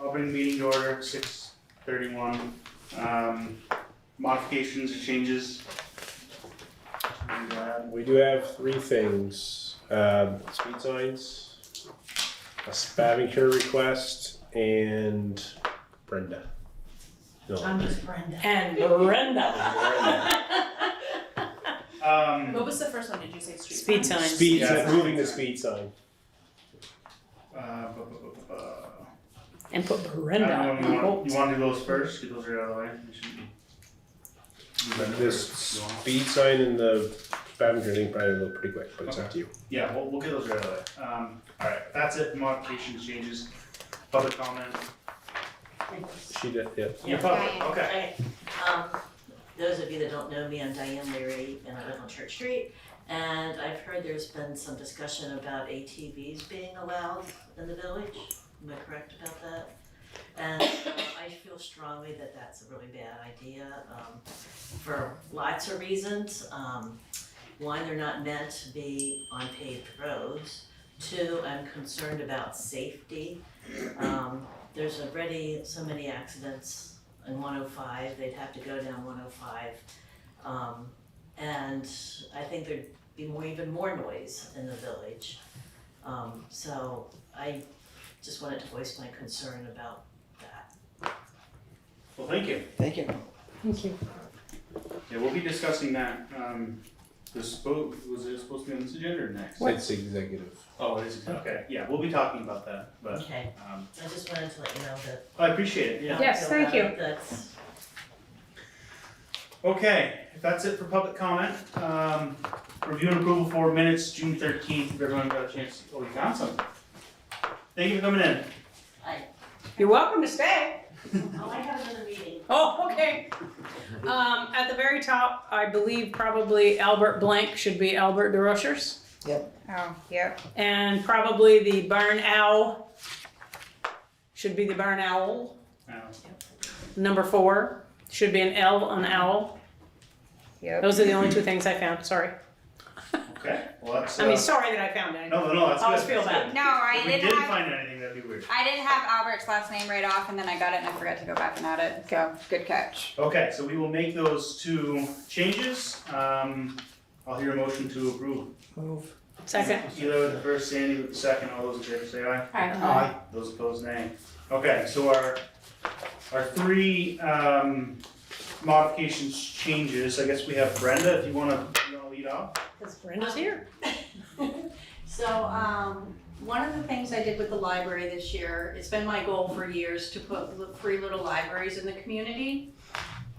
I'll bring the meeting to order, 6:31. Modifications or changes? We do have 3 things, speed signs, a spamming cure request, and Brenda. No. I'm just Brenda. And Brenda. What was the first one? Did you say street Speed sign? signs. Speed, Yeah. moving the speed sign. And put I Brenda don't on know, you hold. want to do those first? Get those right out of the way? We shouldn't be- Brenda This first, if you want. speed sign and the spamming cure thing probably will go pretty quick, but it's up to you. Yeah, we'll get those right out of the way. Alright, that's it, modifications, changes, public comment. She did, yeah. Your public, okay. Those of you that don't know me, I'm Diane Leary and I live on Church Street. And I've heard there's been some discussion about ATVs being allowed in the village. Am I correct about that? And I feel strongly that that's a really bad idea for lots of reasons. One, they're not meant to be on paved roads. 2, I'm concerned about safety. There's already so many accidents in 105, they'd have to go down 105. And I think there'd be even more noise in the village. So I just wanted to voice my concern about that. Well, thank you. Thank you. Thank you. Yeah, we'll be discussing that. Was it supposed to be on this agenda or next? It's executive. Oh, it is, okay, yeah, we'll be talking about that, but, Okay, I just wanted to let you know that. I appreciate it, yeah. Yes, thank you. That's, Okay, if that's it for public comment, review and approval for minutes, June 13th, if everyone got a chance, oh, you found something. Thank you for coming in. You're welcome to stay. oh, I have another meeting. Oh, okay. At the very top, I believe probably Albert Blank should be Albert DeRochers. Oh, yep. And probably the barn owl should be the barn owl. Number 4 should be an L on owl. Yep. Those are the only 2 things I found, sorry. Okay, well, that's, I mean, sorry that I found anything. no, that's good. I always feel that's bad. good. No, I If we didn't didn't have. find anything, that'd be weird. I didn't have Albert's last name right off, and then I got it, and I forgot to go back and add it. So good catch. Okay, so we will make those 2 changes. I'll hear a motion to approve. Move. Second. Sheila with the first, Sandy with the second, all those in favor say aye. Aye. Those opposed, nay. Okay, so our 3 modifications, changes, I guess we have Brenda, if you wanna lead off? Because Brenda's here. So, one of the things I did with the library this year, it's been my goal for years to put free little libraries in the community.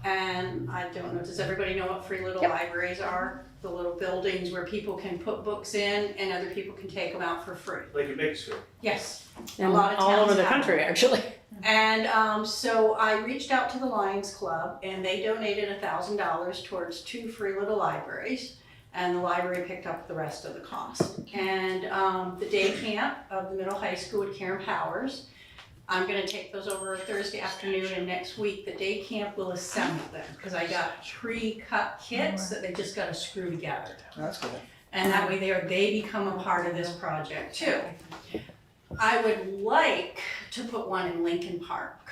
And I don't know, does everybody know what free little libraries are? The little buildings where people can put books in and other people can take them out for free. Like in Bakersfield. Yes, And lot of all over towns the have country, them. actually. and so I reached out to the Lions Club and they donated $1,000 towards 2 free little libraries. And the library picked up the rest of the cost. And the day camp of the middle high school at Karen Powers, I'm gonna take those over Thursday afternoon, and next week, the day camp will assemble them, because I got pre-cut kits that they just gotta screw together. That's good. And that way they become a part of this project too. I would like to put one in Lincoln Park,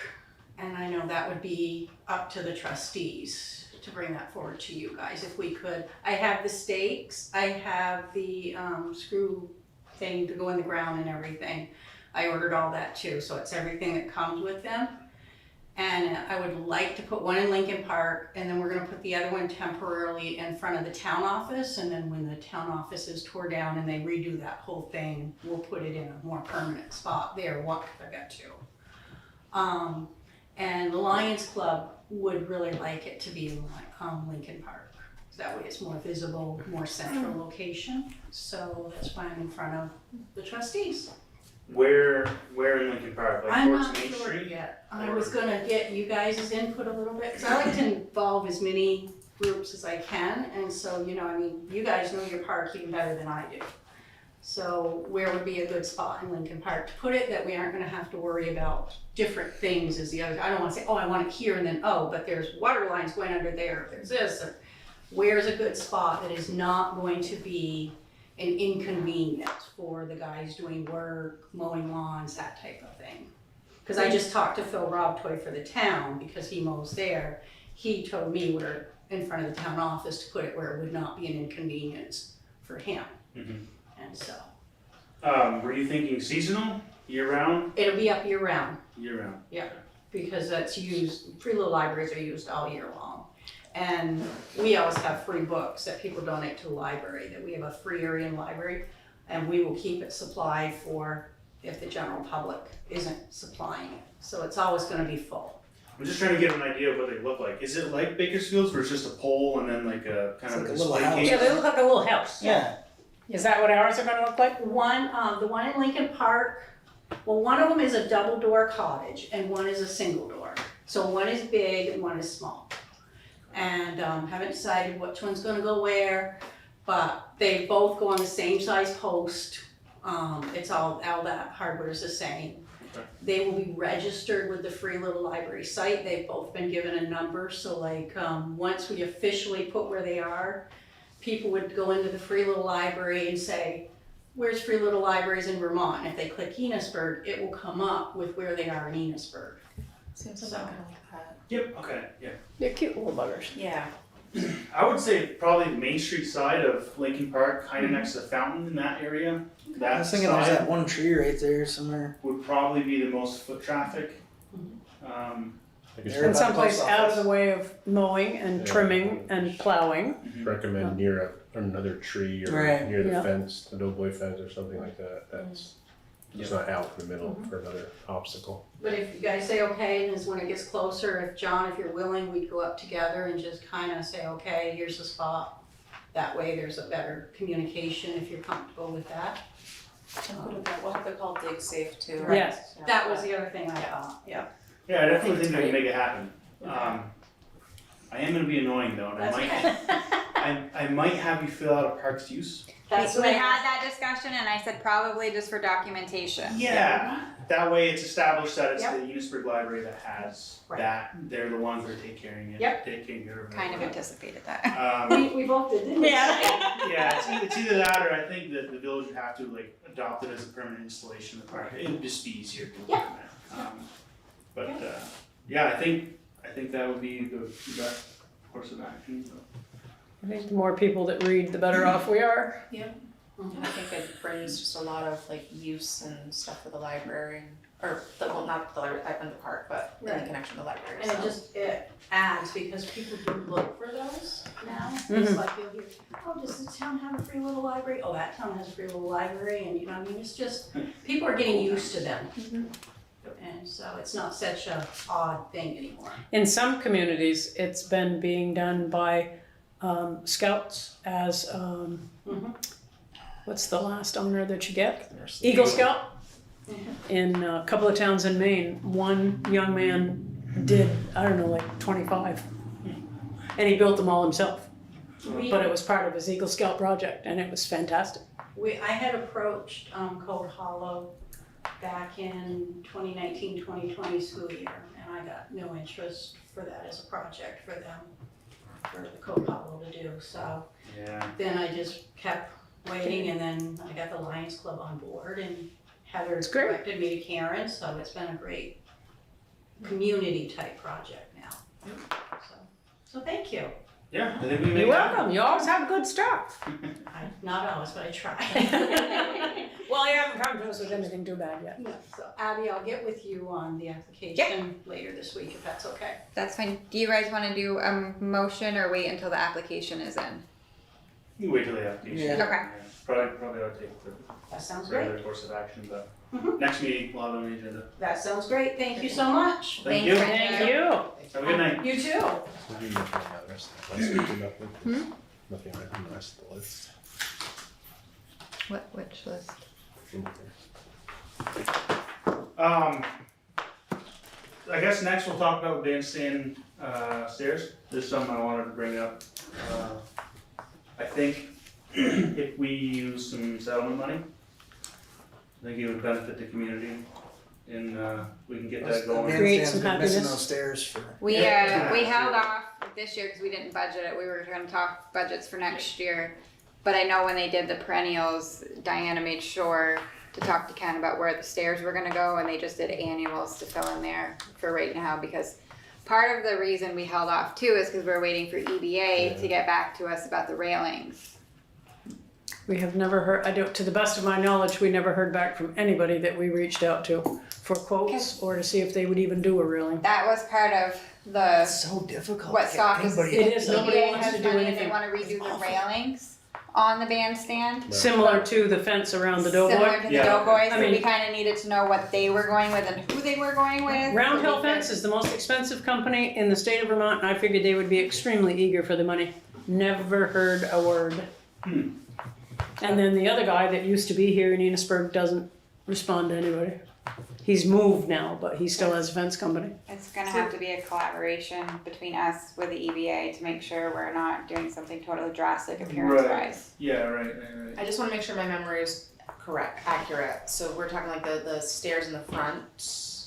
and I know that would be up to the trustees to bring that forward to you guys if we could. I have the stakes, I have the screw thing to go in the ground and everything. I ordered all that too, so it's everything that comes with them. And I would like to put one in Lincoln Park, and then we're gonna put the other one temporarily in front of the town office, and then when the town office is tore down and they redo that whole thing, we'll put it in a more permanent spot there, what I got to. And the Lions Club would really like it to be in Lincoln Park. So that way it's more visible, more central location, so that's why I'm in front of the trustees. Where in Lincoln Park, like I'm towards not Main sure Street? yet. I was gonna get you guys' input a little bit, because I like to involve as many groups as I can, and so, I mean, you guys know your park even better than I do. So where would be a good spot in Lincoln Park to put it, that we aren't gonna have to worry about different things as the other, I don't wanna say, oh, I want it here, and then, oh, but there's water lines going under there, there's this, or where's a good spot that is not going to be an inconvenience for the guys doing work, mowing lawns, that type of thing. Cause I just talked to Phil Robtoy for the town, because he mows there. He told me where, in front of the town office, to put it where it would not be an inconvenience for him. Mhm. And so, Were you thinking seasonal, year round? it'll be up year round, Year round. because that's used, free little libraries are used all year long. And we always have free books that people donate to the library, that we have a free area in the library, and we will keep it supplied for if the general public isn't supplying it. So it's always gonna be full. I'm just trying to get an idea of what they look like. Is it like Bakersfield's, where it's just a pole and then like a kind It's of like a a little display house. case? Yeah, they look like a little house. Yeah. Is that what ours are gonna look like? The one in Lincoln Park, well, one of them is a double door cottage and one is a single door. So one is big and one is small. And haven't decided which one's gonna go where, but they both go on the same size post. It's all that hardware is the same. Okay. They will be registered with the Free Little Library site. They've both been given a number, so like, once we officially put where they are, people would go into the Free Little Library and say, where's Free Little Libraries in Vermont? And if they click Enosburg, it will come up with where they are in Enosburg. Seems So- like that. Yep, okay, yeah. They're cute little buggers. Yeah. I would say probably the Main Street side of Lincoln Park, kind of next to the fountain in that area. I That was thinking there's that side one tree right there somewhere. would probably be the most foot traffic. I guess There- And By the someplace post out of office. the way of mowing and Yeah. trimming and plowing. recommend near another tree or Right. near the Yeah. fence, the doughboy fence or something like that. That's just not out in the middle for another obstacle. But if you guys say okay, then when it gets closer, if John, if you're willing, we'd go up together and just kind of say, okay, here's the spot. That way there's a better communication if you're comfortable with that. We'll have to call Dig Safe too. Right. Yes. That was the other thing I thought, yeah. Yeah, I definitely think we can make it happen. I am gonna be annoying though, and That's I might have you fill out a parks use. That's We what I had that discussion and I said probably just for documentation. Yeah, that way it's established that it's Yep. the Enosburg Library that has Right. that, they're the ones that are taking care of it. Yep. Taking care of it. Kind of anticipated that. We both did, didn't we? Yeah, it's either that or I think that the village would have to like adopt it as a permanent installation of the park. It would just be easier to Yeah. But yeah, I think that would be the best course of action. So. I think the more people that read, the better off we are. I think it brings just a lot of like use and stuff for the library, or the, well, not the library, in the park, but in Right. the connection to the library. And So. it adds, because people do look for those now. It's Mhm. like you'll hear, oh, does this town have a free little library? Oh, that town has a free little library, and you know, I mean, it's just, people are getting used to them. And so it's not such a odd thing anymore. In some communities, it's been being done by scouts as, Mhm. what's the last honor that you get? Eagle Scout. In a couple of towns in Maine, one young man did, I don't know, like 25. And he built them all himself. But it was part of his Eagle Scout project and it was fantastic. I had approached Code Hollow back in 2019-2020 school year, and I got no interest for that as a project for them, for the Code Hollow to do, so. Yeah. Then I just kept waiting, and then I got the Lions Club on board, and Heather It's great. directed me to Karen, so it's been a great community type project now. So thank you. Yeah, I think we can make You're it happen. welcome, you always have good stuff. Not always, but I try. Well, you haven't come to us with anything too bad yet. Yeah, so Abby, I'll get with you on the application later this week, if that's okay. That's fine. Do you guys wanna do a motion or wait until the application is in? You can wait till the application. Yeah. Okay. Probably ought to take the That sounds great. regular course of action, but Mhm. next meeting, we'll have it on the agenda. That sounds great. Thank you so much. Thank you. Thanks, Thank you. Have a good night. You too. So do nothing on the rest of the list, nothing. Nothing on the rest of the list. Which list? I guess next we'll talk about bandstand stairs. There's something I wanted to bring up. I think if we use some settlement money, I think it would benefit the community, and we can get that going. Create some Bandstand's been missing happiness. those stairs for. We Yeah. held off this year because we didn't budget it. We were gonna talk budgets for next year. But I know when they did the perennials, Diana made sure to talk to Ken about where the stairs were gonna go, and they just did annuals to fill in there for right now, because part of the reason we held off too is because we're waiting for EBA to get back to us about the railings. We have never heard, to the best of my knowledge, we never heard back from anybody that we reached out to for quotes or to see if they would even do a railing. That was part of the, It's so difficult. what to get stopped us. anybody- It is, nobody EBA wants has to do money and anything. they wanna redo the railings on the bandstand. Similar to the fence around the Similar Doughboy. to the Yeah. Doughboys, I so we mean- kinda needed to know what they were going with and who they were going with. Round so Hill we could- Fence is the most expensive company in the state of Vermont, and I figured they would be extremely eager for the money. Never heard a word. Hmm. And then the other guy that used to be here in Enosburg doesn't respond to anybody. He's moved now, but he still has a fence company. It's gonna have to be a collaboration between us with the EBA to make sure we're not doing something totally drastic appearance wise. Yeah, right. I just wanna make sure my memory is accurate, so we're talking like the stairs in the front.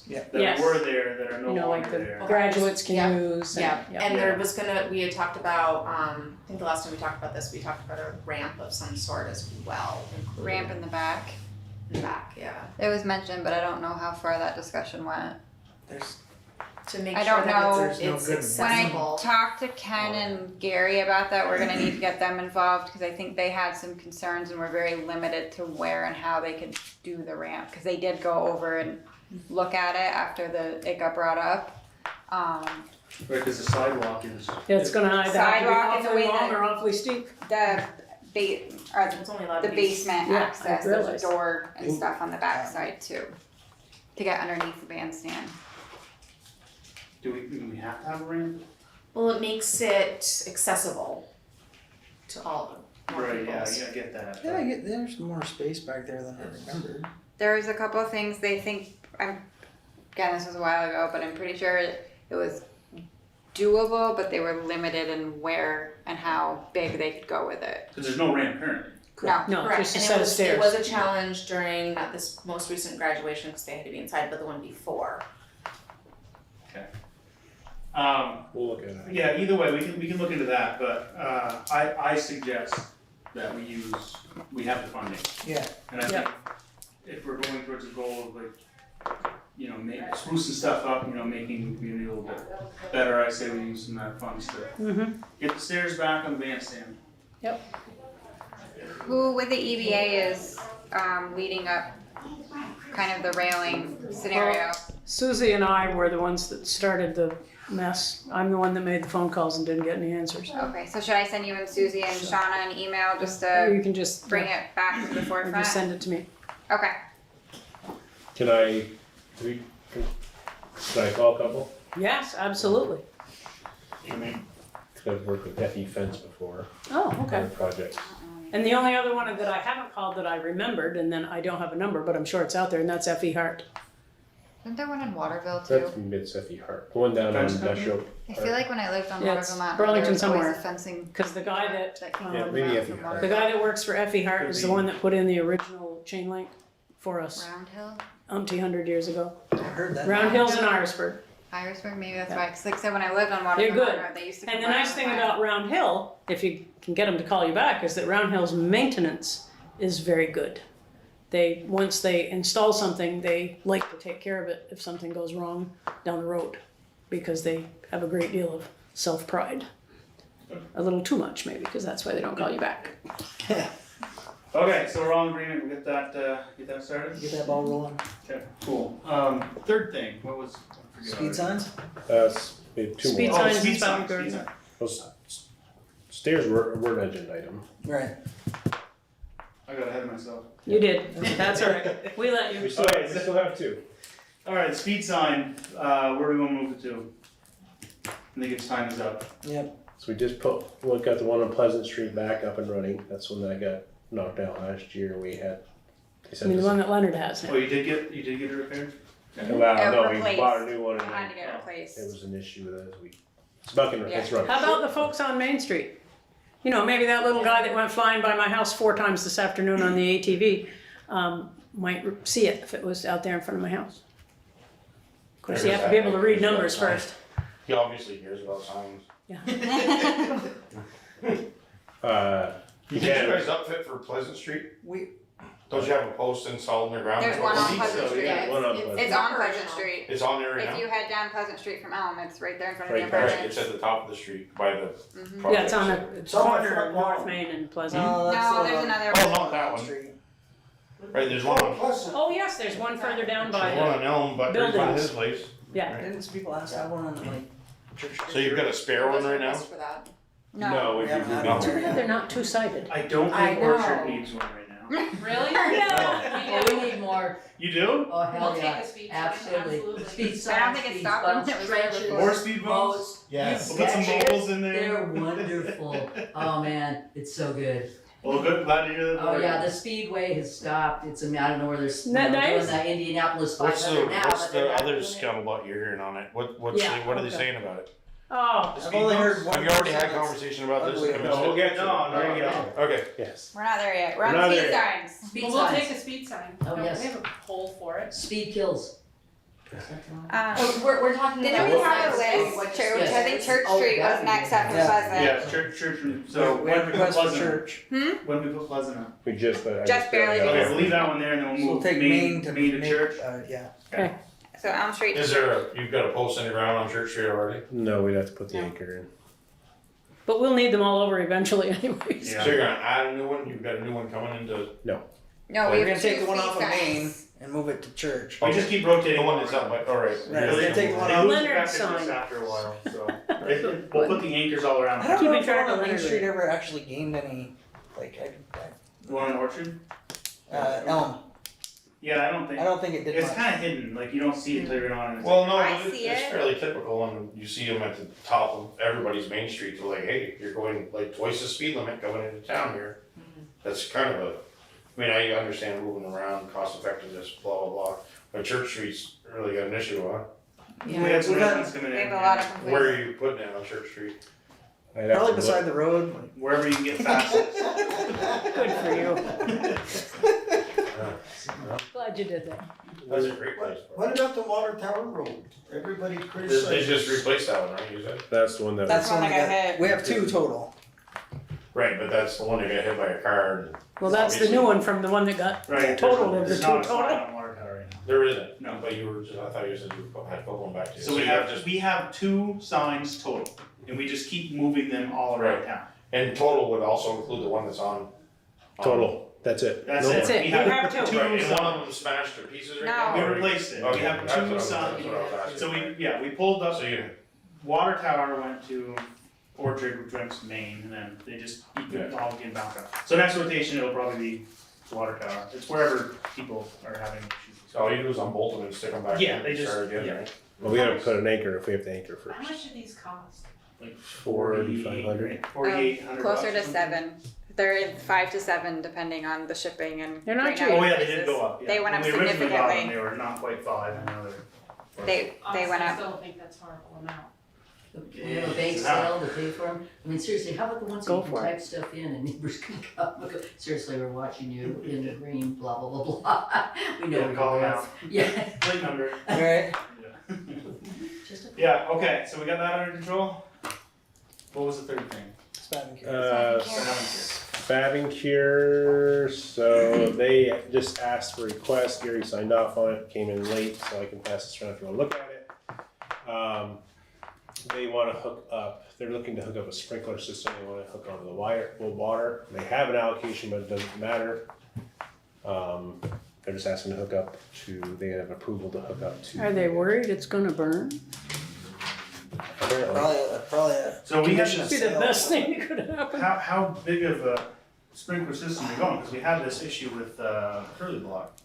That Yes. were there that are no You know, like longer the there. graduates can Yeah. use. and- Yeah, yeah. and there was we had talked about, I think the last time we talked about this, we talked about a ramp of some sort as well. included Ramp in the back. in the back, yeah, It was mentioned, but I don't know how far that discussion went. There's, to make I sure don't that know. There's no it's good When I accessible. talked to Ken and Gary about that, we're gonna need to get them involved, because I think they had some concerns and were very limited to where and how they could do the ramp, because they did go over and look at it after it got brought up. Right, because the sidewalk is. Yeah, it's gonna either have to be Sidewalk and the awfully way long that- or awfully steep. The It's only allowed the to be. basement Yeah, I access, there's realized. a door and stuff on the backside too, to get underneath the bandstand. Do we have to have a ramp? Well, it makes it accessible to all of more Right, people. yeah, I get that. yeah, there's more space back there than I remembered. There was a couple of things they think, again, this was a while ago, but I'm pretty sure it was doable, but they were limited in where and how big they could go with it. Because there's no ramp currently. No, No, Correct, just a and set of it stairs. was a challenge during not this most recent graduation because they had to be inside, but the one before. We'll look at it. Yeah, either way, we can look into that, but I suggest that we have the funding. Yeah. And I think if we're going towards a goal of like, sprucing stuff up, making the community a little bit better, I say we use some of that funds to Mm-hmm. get the stairs back on the bandstand. who with the EBA is leading up kind of the railing scenario? Susie and I were the ones that started the mess. I'm the one that made the phone calls and didn't get any answers. Okay, so should I send you and Susie and Shauna an email just Or to you can just bring it back to the or forefront? just send it to me. Okay. Can I call a couple? Yes, absolutely. Because I've worked with FE Fence before, Oh, on okay. a project. And the only other one that I haven't called that I remembered, and then I don't have a number, but I'm sure it's out there, and that's F.E. Hart. Isn't there one in Waterville That's too? mid FE Hart, the one down on Fence Industrial. I feel like when I lived on Yeah, Waterville it's Mountain, Burlington there was always somewhere. a fencing. Because the guy that came Yeah, from maybe Waterville. FE Hart. the guy that works for F.E. Hart is the one that put in the original chain link for us Round Hill? umpty hundred years ago. I heard that. Round Hills in Irisburg. Irisburg, maybe that's Yeah. why. Because like I said, when I lived on They're Waterville good. Mountain Road, they used to come And the nice around thing and about Round Hill, if you can get them to call you back, is that Round Hill's maintenance is very good. Once they install something, they like to take care of it if something goes wrong down the road, because they have a great deal of self-pride. A little too much maybe, because that's why they don't call you back. Okay, so we're all in agreement, we'll get that started? Get that ball rolling. Okay, cool. Third thing, what was? I forget Speed already. signs? We have two Speed more. signs. Speed is about signs, good. speed signs. Those stairs were an agenda item. Right. I got ahead of myself. You did, that's all right. We let you. We still have two. Alright, speed sign, where do we wanna move it to? I think its time is up. Yep. So we just got the one on Pleasant Street back up and running. That's one that got knocked out last year. They I said mean, the this- one that Leonard has Oh, now. you did get it repaired? Wow, no, we replaced. bought a new one and had to get it replaced. was an issue with it. It's bucking, it's running. How about the folks on Main Street? You know, maybe that little guy that went flying by my house 4 times this afternoon on the ATV might see it if it was out there in front of my house. Of course, you have to be able to read numbers first. He obviously hears about signs. You You think you can, guys upfit for Pleasant Street? We Don't you have a post installed in the ground? There's That's one what on it Pleasant is. Street. Yeah, One on it's Pleasant. It's on Pleasant operational. Street. It's on there right If now? you head down Pleasant Street from Elm, it's right there in front of Right the there. Right, apartments. it's at the top of the street by the Mhm. project. Yeah, it's on the It's on my corner front of North lawn. Main and Pleasant. No, that's No, there's another Oh, one. not that one. Street. Right, there's one on, Oh, yes, there's one further down by there's one on Elm, but right in front of buildings. his place. yeah. Right. Didn't some people ask to have one on like Church Street? So you've got a spare one right now? Request for that. No. we We haven't had no. one. Too bad they're not two-sided. I don't I think know. Orchard needs one right now. Really? Oh, we need more, You do? oh, hell We'll yeah, take a speed sign, absolutely. absolutely. Speed I signs, don't think it speed stopped when bumps, it was there stretches, before. More speed bumps? boats. Yes. We'll put some Betcha. bubbles in there. They're wonderful, oh man, it's so good. Well, good, glad to hear that. Oh yeah, the speedway has stopped, it's, I don't know where they're, Isn't that doing nice? that Indianapolis What's 500 now, what's but they're the not other doing it. scuttlebutt you're hearing on it? What Yeah, what are they okay. saying about it? Oh, The I've speed only bumps? heard one. Have you already had person that's- conversation about this? ugly and about missed we'll it? get to No, it. no, We'll get no. to it. Okay. Yes. We're not there yet. We're We're on not speed there yet. signs. Well, we'll take signs. a speed sign. Oh, No, yes. We have a pole for it. Speed kills. Oh, we're talking Didn't about. we have a signs. list? What- Church, yes. I think Church Oh, Street was that- next up for Yeah. Pleasant. Yeah, church, so We had when we put requests for Pleasant, church. when we put Pleasant up. We just, I Just barely. got it. Okay, we'll leave that one there and then So we'll we'll move take Main to Main church. Yeah. So Elm Street. Is there you've got a post in the ground on Church Street already? No, we'd have to put the No. anchor in. but we'll need them all over eventually anyways. Yeah. So you're gonna add a new one? You've got a new one coming into No, Well, we We're have gonna two take the one speed off of Main signs. and move it to Church. We just keep rotating. the one that's up. All right. Right, we're gonna take the one They off. lose Leonard effectiveness sign. after a while, so we'll put the anchors all around. I don't Keeping know if the track one of on Main Leonard. Street ever actually gained any, like, The one in Orchard? Elm. Yeah, I don't think. I don't think it did It's much. kind of hidden, like you don't see it till you're on. And it's Well, no, I but see it's it. fairly typical, and you see them at the top of everybody's main street. They're like, "Hey, you're going like twice the speed limit going into town here." That's kind of a. I mean, I understand moving around, cost effectiveness, blah blah blah. But Church Street's really got an issue, huh? We had some We've had- residents coming We in. have a lot of complaints. Where are you putting it on Church Street? I'd have Probably to beside look. the road. Wherever you can get fastest. Good for you. Glad you did that. That's a great place. What about the Water Tower Road? Everybody They criticizes. just replaced that one, right? You said. That's the one that. That's one one that got hit. We have two total. Right, but that's the one that got hit by a car. And Well, that's the new one from the one that got Right. totaled of the There's two not a sign total. on Water Tower right now. there isn't. No. But you were. Just, I thought you said you had put one back to you. So we you have, we have 2 signs total, and we just keep moving them all around town. And total would also include the one that's on. Total. That's it. That's No it. more. That's it. We We have have 2 two. Right, and one of signs. them smashed to pieces right No. now. We or- replaced it. Okay, We have that's 2 what I was- signs. that's what I was asking. So we pulled up, So you. Water Tower went to Orchard, which went to Main, and then they just all get bounced out. So next rotation, it'll probably be Water Tower. It's wherever people are having issues. So all you do is unbolt them and stick them back. Yeah, in they and just- start again, yeah. right? Well, we gotta put an anchor if we have to anchor How first. much do these cost? Like 4,500. 4,800. Closer to bucks or something. 7. They're 5 to 7 depending on the shipping and. They're not green cheap. item Oh yeah, they prices. did go up. Yeah. They went When up we originally got them, significantly. they were not quite 5, and now they're. They Honestly, went I up. still don't think that's a horrible amount. We have a bake sale to pay for them. I mean, seriously, how about the ones Go you can for it. type stuff in and neighbors can come? Look, seriously, we're watching you in the green, blah, blah, blah, blah. We know Yeah, where call you them are. out. Yeah. Plate number. Alright. Yeah. Just a- Yeah, okay, so we got that under control. What was the third thing? Spabbing cure. Fabbing cure, so they just asked for a request, Gary signed off on it, came in late, so I can pass this around if you wanna look at it. They wanna hook up, they're looking to hook up a sprinkler system, they wanna hook onto the water, they have an allocation, but it doesn't matter. They're just asking to hook up to, they have approval to hook up to. Are they worried it's gonna burn? Apparently. Probably a So we had condition of this, Be the sale. best thing that could happen. how big of a sprinkler system are you going? Because we had this issue with Curly Block.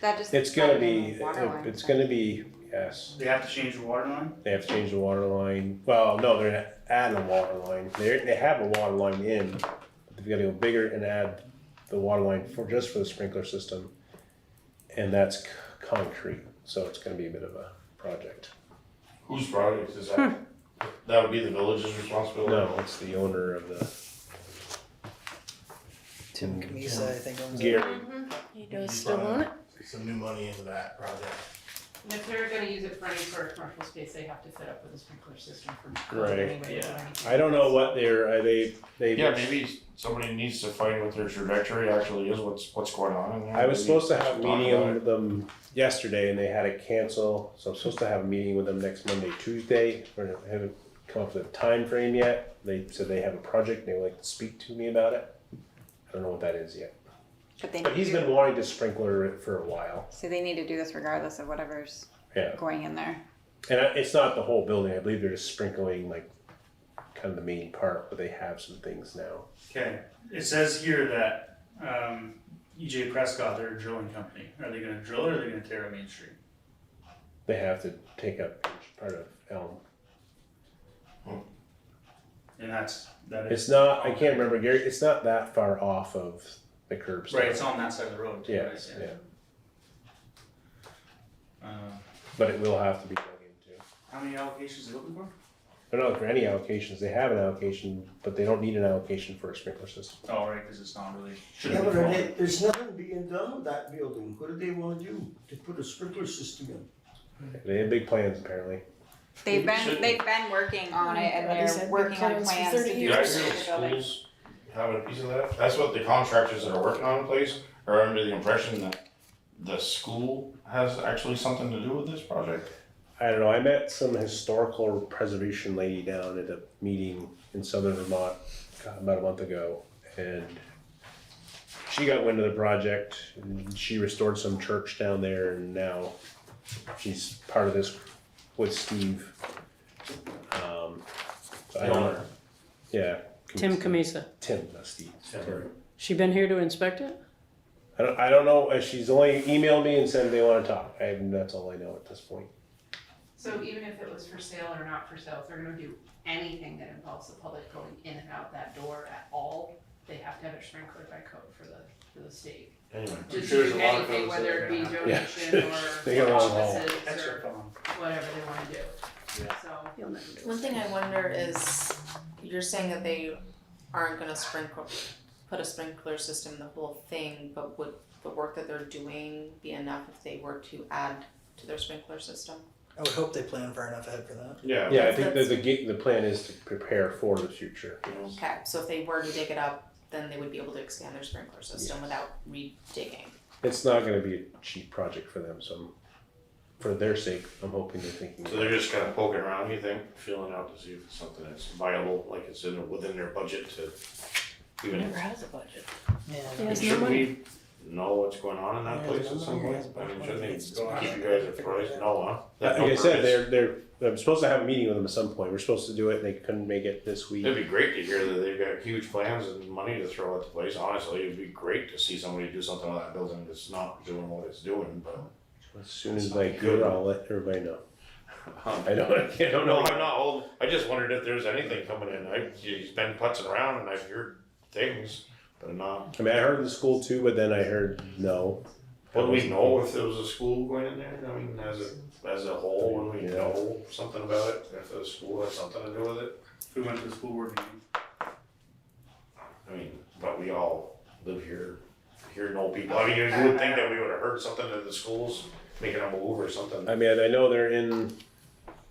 That just. It's gonna depends be, on the water line. it's gonna be, yes, They have to change the water line? they have to change the water line, well, no, they're adding a water line, they have a water line in, but they've gotta go bigger and add the water line just for the sprinkler system, and that's concrete, so it's gonna be a bit of a project. Whose project is that? That would be the village's responsibility? No, it's the owner of the Tim Camisa, I think owns it. Gary. He does still want it? Some new money into that project. If they're gonna use it for any sort of commercial space, they have to fit up with a sprinkler system for Right. anyway. Yeah. or anything. I don't know what they. Yeah, maybe somebody needs to find what their trajectory actually is, what's going on in there. I was Maybe supposed to have a talk meeting about it. with them yesterday and they had to cancel, so I'm supposed to have a meeting with them next Monday, Tuesday. I haven't come up with a time frame yet. They said they have a project, they would like to speak to me about it. I don't know what that is yet. But he's been wanting to sprinkler it for a while. So they need to do this regardless of whatever's Yeah. going in there. And it's not the whole building, I believe they're just sprinkling like kind of the main part, but they have some things now. Okay, it says here that, EJ Prescott, they're a drilling company. Are they gonna drill or are they gonna tear up Main Street? They have to take up part of Elm. And that is. It's not, I can't remember, Gary, it's not that far off of the curb stop. Right, it's on that side of the road too, Yeah, right? yeah, Uh, but it will have to be dug into. how many allocations are you looking for? They're not for any allocations, they have an allocation, but they don't need an allocation for a sprinkler system. Oh, right, cause it's not really, Yeah, shouldn't but be falling. there's nothing being done with that building. What do they wanna do? To put a sprinkler system in? They have big plans apparently. They've Shouldn't- been working on it and He they're said working on plans for plans 30 to do Did I years. hear this the to the building. schools having a piece of that? That's what the contractors that are working on the place are under the impression that the school has actually something to do with this project. I don't know, I met some historical preservation lady down at a meeting in southern Vermont about a month ago, and she got wind of the project, and she restored some church down there, and now she's part of this with Steve. So I don't know. Yeah. Tim Camisa. Tim, not Steve. Tim. She been here to inspect it? I don't know, she's only emailed me and said they wanna talk, that's all I know at this point. So even if it was for sale or not for sale, if they're gonna do anything that involves the public going in and out that door at all, they have to have it sprinkled by code for the state. Anyway, Just sure there's do a lot of anything, codes that whether are it be gonna donation They or got a long haul. offices Extra or phone. whatever they wanna do. Yeah. So, You'll never do it. one thing I wonder is, you're saying that they aren't gonna put a sprinkler system in the whole thing, but would the work that they're doing be enough if they were to add to their sprinkler system? I would hope they plan far enough ahead for that. yeah. Yeah, I think the plan is to prepare for the future. Okay, so if they were to dig it up, then they would be able to expand their sprinkler system without re-digging. It's not gonna be a cheap project for them, so for their sake, I'm hoping they're thinking. So they're just kind of poking around, you think, feeling out to see if it's something that's viable, like it's within their budget to even. Never has a budget. Yeah. Yes, no Shouldn't money. we know what's going on in that Yeah, place at no some money, point? yeah. I mean, shouldn't they It's keep you guys apprised? No, huh? Like I said, I'm supposed to have a meeting with them at some point. We're supposed to do it, they couldn't make it this week. It'd be great to hear that they've got huge plans and money to throw at the place. Honestly, it'd be great to see somebody do something with that building that's not doing what it's doing, but. As soon as I do, I'll let everybody know. I don't No, know. I'm not old. I just wondered if there's anything coming in. He's been putzing around and I've heard things, but not. I mean, I heard the school too, but then I heard no. Would we know if there was a school going in there? I mean, as a whole, would we Yeah. know something about it? If the school has something to do with it? If we went to the school board meeting. I mean, but we all live here know people. I mean, you would think that we would have heard something in the schools making a move or something. I mean, I know they're in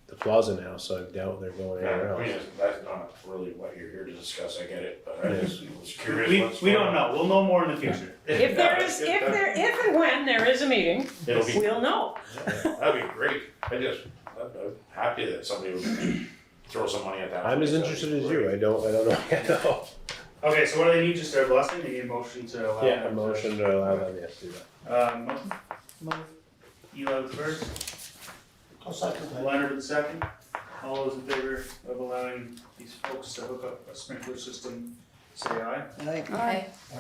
the plaza now, so I doubt they're going Yeah, anywhere I mean, else. that's not really what you're here to discuss, I get it, but I just was curious what's We going don't on. know, we'll know more in the future. If and when there is a meeting, It'll be, we'll know. that'd be great. I'm happy that somebody would throw some money at that. I'm as place. interested That'd as be you, great. I don't know. I know. Okay, so what do they need, just their blessing, they need a motion to allow. Yeah, a them to- motion to allow them, yes, to do that. Motion? Eli with the first, I'll second that. Leonard with the second. All those in favor of allowing these folks to hook up a sprinkler system, say aye. Okay. All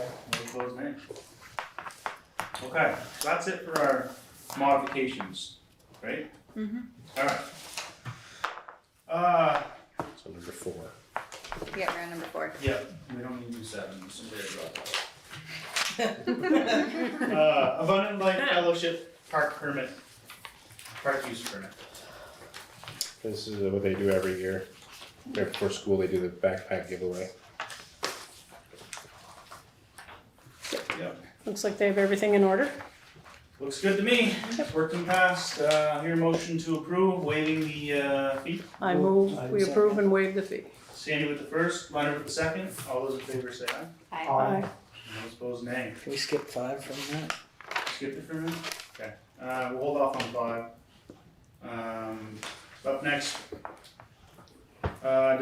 opposed, nay. Okay, so that's it for our modifications, right? Mhm. Alright. So number 4. Yeah, we're on number 4. Yeah, we don't need to do 7, somebody dropped out. Abundant Light Fellowship Park Permit, Park Use Permit. This is what they do every year. Right before school, they do the backpack giveaway. Yep. Looks like they have everything in order. Looks good to me. Working past, here motion to approve, waiving the, fee. I move, we approve and waive the fee. Sandy with the first, Leonard with the second. All those in favor say aye. Aye. Those opposed, nay. Can we skip 5 from that? Skip it for a minute? Okay, we'll hold off on 5. Up next,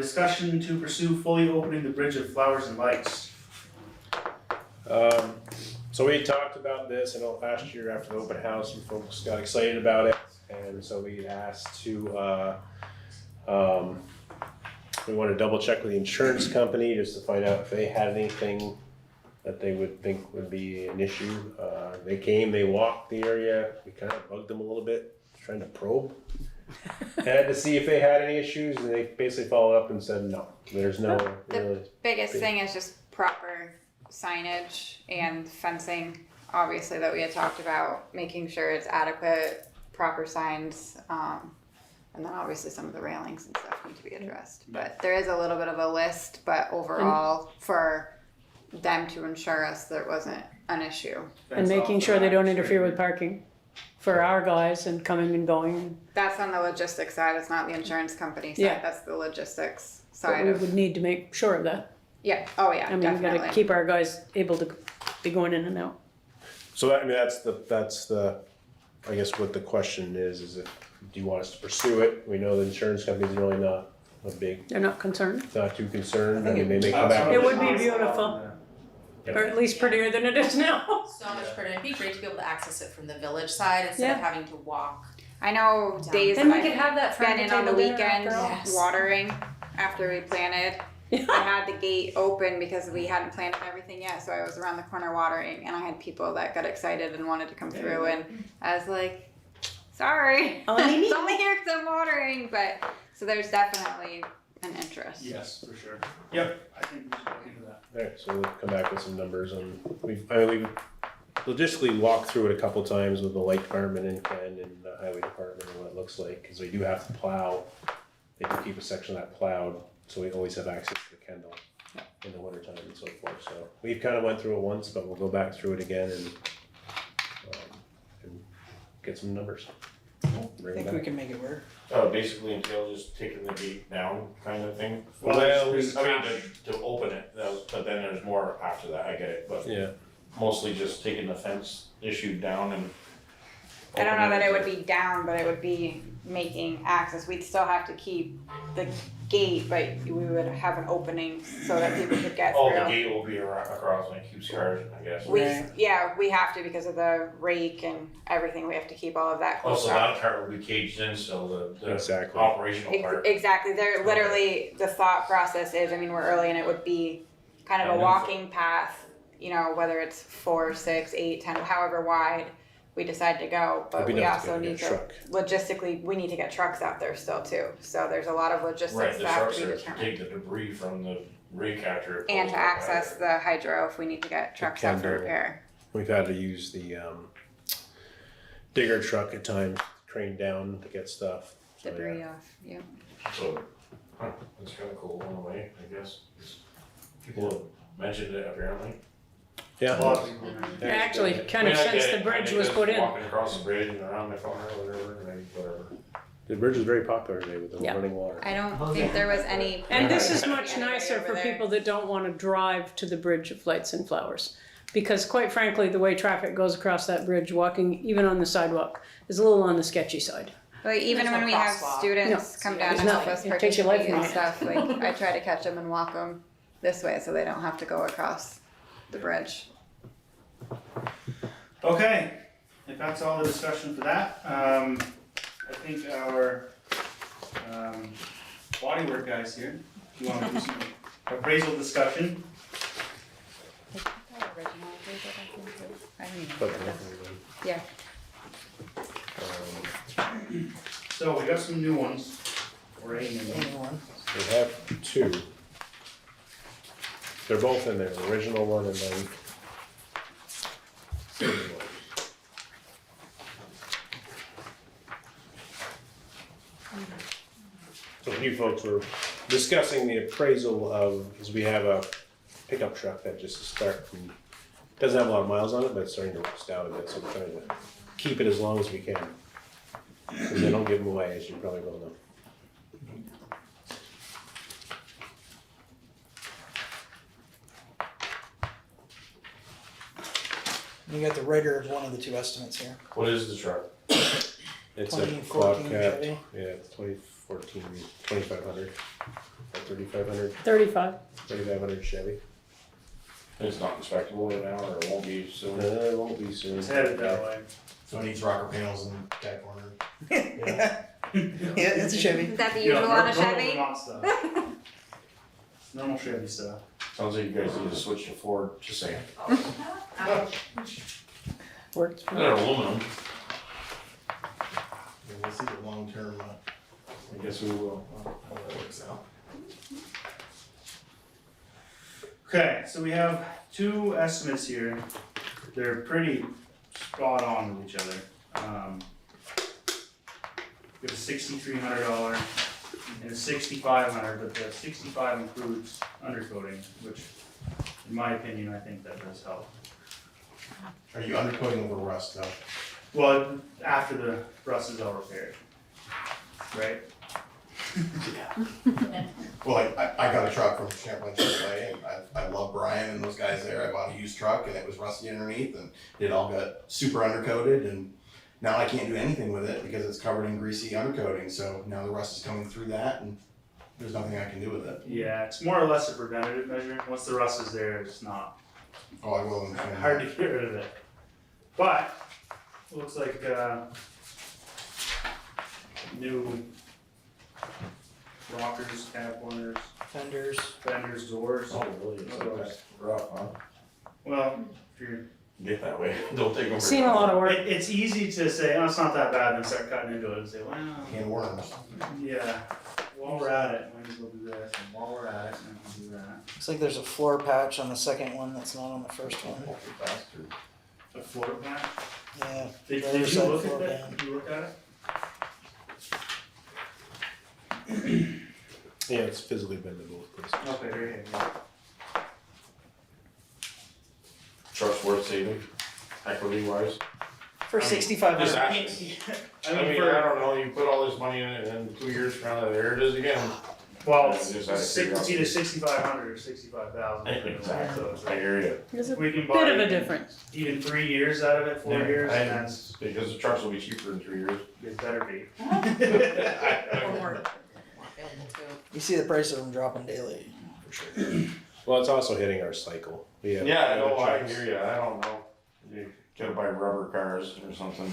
discussion to pursue fully opening the Bridge of Flowers and Lights. So we talked about this, I know last year after the open house, and folks got excited about it, and so we asked to, we want to double check with the insurance company just to find out if they had anything that they would think would be an issue. They came, they walked the area, we kind of bugged them a little bit, trying to probe. Had to see if they had any issues, and they basically followed up and said, no, there's no really. Biggest thing is just proper signage and fencing, obviously, that we had talked about, making sure it's adequate, proper signs, and then obviously some of the railings and stuff need to be addressed. But there is a little bit of a list, but overall, for them to ensure us there wasn't an issue. And making sure they don't interfere with parking for our guys and coming and going. That's on the logistics side, it's not the insurance company side, Yeah. that's the logistics But side we of, would need to make sure of that. yeah, oh yeah, I mean, we gotta definitely. keep our guys able to be going in and out. So that, I mean, that's the, I guess what the question is if, do you want us to pursue it? We know the insurance company's really not a big, They're not concerned. not too concerned, I mean, they may come back. It would be beautiful, or at least prettier than it is now. So much prettier. It'd be great to be able to access it from the village side instead of Yeah. having to walk. I know days Then that we could have that I've farm been to in on the table dinner weekends after all. Yes. watering after we planted. I had the gate open because we hadn't planted everything yet, so I was around the corner watering, and I had people that got excited and wanted to come through, and I was like, sorry, it's only here because I'm watering, but, so there's definitely an interest. Yes, for sure. Yep, I think we should look into that. Alright, so we'll come back with some numbers on, we've logistically walked through it a couple times with the light department and Ken and the highway department and what it looks like, cause we do have to plow. They do keep a section of that plowed, so we always have access to Kendall in the winter time and so forth, so. We've kinda went through it once, but we'll go back through it again and get some numbers. I Bring think it we back. can make it work. Basically entail just taking the gate down kind of thing. Well, I mean, to open it, but then there's more after that, I get it, but Yeah, mostly just taking the fence issue down and. I don't know that it opening would be down, but it would be making access. We'd still have to keep the gate, but we would have an opening so that people could get Oh, through. the gate will be across and it keeps cars, I guess. We have to because of the rake and everything. We have to keep all of that Oh, closed so off. that part will be caged in, so the Exactly. operational part. Exactly. They're literally, the thought process is, I mean, we're early and it would be kind of a walking path, you know, whether it's 4, 6, 8, 10, however wide we decide to go, but It'd be we nice to also get a need to, truck. logistically, we need to get trucks out there still too. So there's a lot of Right, logistics the that have trucks to be are to determined. take the debris from the rake after it And pulls to it access out. the hydro if we need to get trucks out for Kendall. repair. we've had to use the digger truck at times, crane down to get stuff. So, yeah. Debris off, yeah. So, that's kinda cool in a way, I guess. People have mentioned it apparently. Yeah. A lot of people. Actually, kind I of mean, I since get the it, bridge kinda was just put in. Walking across the bridge and around the corner or whatever, and then whatever. The bridge is very popular today with the Yeah. running water. I don't think there was any. And this is much Anybody nicer over for there. people that don't wanna drive to the Bridge of Lights and Flowers. Because quite frankly, the way traffic goes across that bridge, walking even on the sidewalk, is a little on the sketchy side. Like even There's when no we have crosswalk. students come down There's and help nothing. us It takes your life participate and from you. stuff, like I try to catch them and walk them this way so they don't have to go across the bridge. Okay, if that's all the discussion for that, I think our, bodywork guys here, if you wanna do some appraisal discussion. But, Yeah. So we got some new ones. We're aiming them. Anyone? we have two. They're both in there, the original one and then. So you folks were discussing the appraisal of, because we have a pickup truck that just doesn't have a lot of miles on it, but it's starting to rust out a bit, so we're trying to keep it as long as we can. Cause they don't give them away, as you probably well know. You got the writer of one of the two estimates here. What is the truck? It's a 2014 Bobcat, Chevy. yeah, it's 2014, 2500, or 3500, 3500 Chevy. It's not inspectable right now, or it won't be soon. It won't be soon. It's headed that way. So it needs rocker panels and cat corner. Yeah, it's a Chevy. Is that the Yeah, usual on a normal Chevy? Vermont stuff. Normal Chevy stuff. Sounds like you guys need to switch to Ford, just saying. Works. And they're aluminum, And we'll see the long term, I guess we will. how that works out. Okay, so we have two estimates here. They're pretty spot on with each other. We have a $6,300 and a $6,500, but the 65 includes undercoating, which, in my opinion, I think that does help. Are you undercoating over rust though? Well, after the rust is all repaired, right? Well, I got a truck from Champlain Chevrolet, and I love Brian and those guys there. I bought a used truck and it was rusty underneath, and it all got super undercoated, and now I can't do anything with it because it's covered in greasy undercoating, so now the rust is coming through that, and there's nothing I can do with it. Yeah, it's more or less a preventative measure. Once the rust is there, it's not Oh, I will understand hard that. to get rid of it. But, it looks like, new rockers, cab corners, Fenders. fenders, doors. Oh, really? So that's rough, huh? Well, if you're, Get that way. Don't take them. Seen a lot of work. it's easy to say, oh, it's not that bad, and then start cutting into it and say, well, Can of worms. yeah, while we're at it, might as well do this, and while we're at it, we can do that. Looks like there's a floor patch on the second one that's not on the first one. A floor pan? Yeah. Did The other you side look floor at that? pan. Did you look at it? Yeah, it's physically been to both places. Okay, there you go. Truck's worth saving, equity wise. For I mean, 6,500. Just asking. I I mean, mean, for, I don't know, you put all this money in it and then 2 years from now, there it is again. well, Yeah, just had to figure out- it's either 6,500 or 65,000. Exactly, So it's I like, hear you. There's a if we can bit of buy a difference. even 3 years out of it, 4 years, And that's, because the trucks will be cheaper in 3 years. it better be. Or more available too. You see the price of them dropping daily, for sure. Well, it's also hitting our cycle. We have Yeah, I other know, I trucks. hear you, I don't know. You gotta buy rubber cars or something.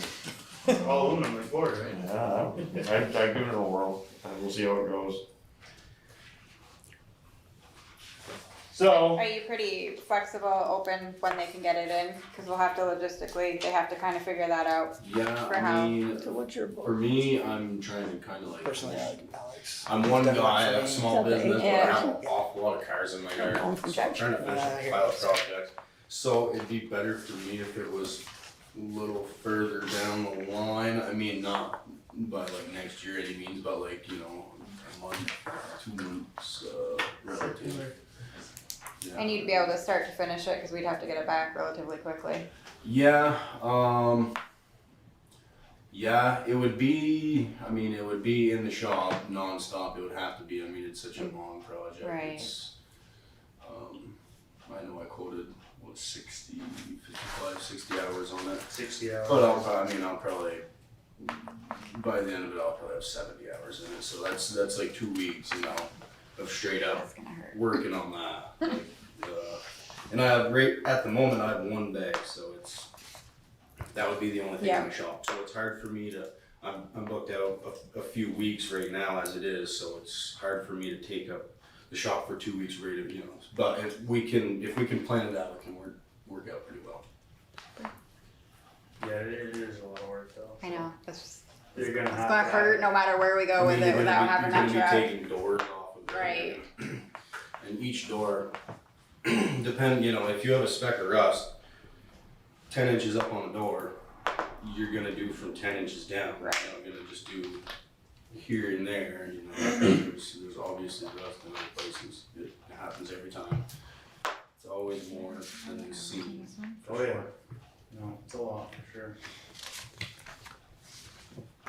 All aluminum like Ford, right? Yeah, I'd give it a whirl, and we'll see how it goes. So, Are you pretty flexible, open when they can get it in? Cause we'll have to logistically, they have to kind of figure that out. Yeah, For I how- mean, So what's your for me, I'm trying to kind of like. Personally, I like Alex. I'm one Done that guy, I for have me. small Is that the business, but I Yeah. have an awful lot of cars in my yard. Going from So I'm trying to finish I a hear pilot that. project. So it'd be better for me if it was a little further down the line. I mean, not by like next year any means, but like, you know, a month, 2 months, relatively. Yeah. And you'd be able to start to finish it, cause we'd have to get it back relatively quickly. Yeah, yeah, it would be, I mean, it would be in the shop nonstop, it would have to be, I mean, it's such a long project. Right. It's, I know I quoted, what, 60, 55, 60 hours on it. 60 hours. But I'll probably, by the end of it, I'll probably have 70 hours in it, so that's like 2 weeks, you know, of straight up That's gonna hurt. working on that. Like, and I have right at the moment I have 1 day, so that would be the only thing in the shop. So it's hard for me to. I'm booked out a few weeks right now as it is, so it's hard for me to take up the shop for 2 weeks rate of, you know. But if we can plan it out, it can work out pretty well. Yeah, it is a lot of work though. I know, that's, You're gonna it's have gonna to hurt no matter where we go with it without having that You're truck. gonna be taking doors off of it. Right. And each door, depend, you know, if you have a speck of rust, 10 inches up on a door, you're gonna do from 10 inches down. Right. You're not gonna just do here and there, you know, there's obviously rust in other places. It happens every time. It's always more than you see. Oh yeah. No, it's a lot for sure.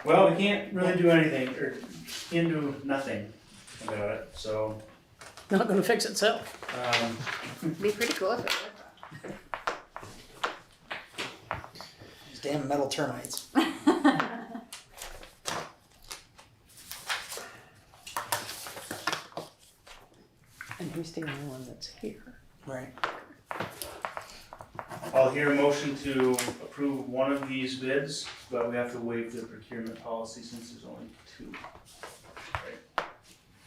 Well, we can't really do anything, or can't do nothing about it, so, Not gonna fix itself. It'd be pretty cool if it would. These damn metal termites. And he's the only one that's here. Right. I'll hear a motion to approve one of these bids, but we have to waive the procurement policy since there's only two.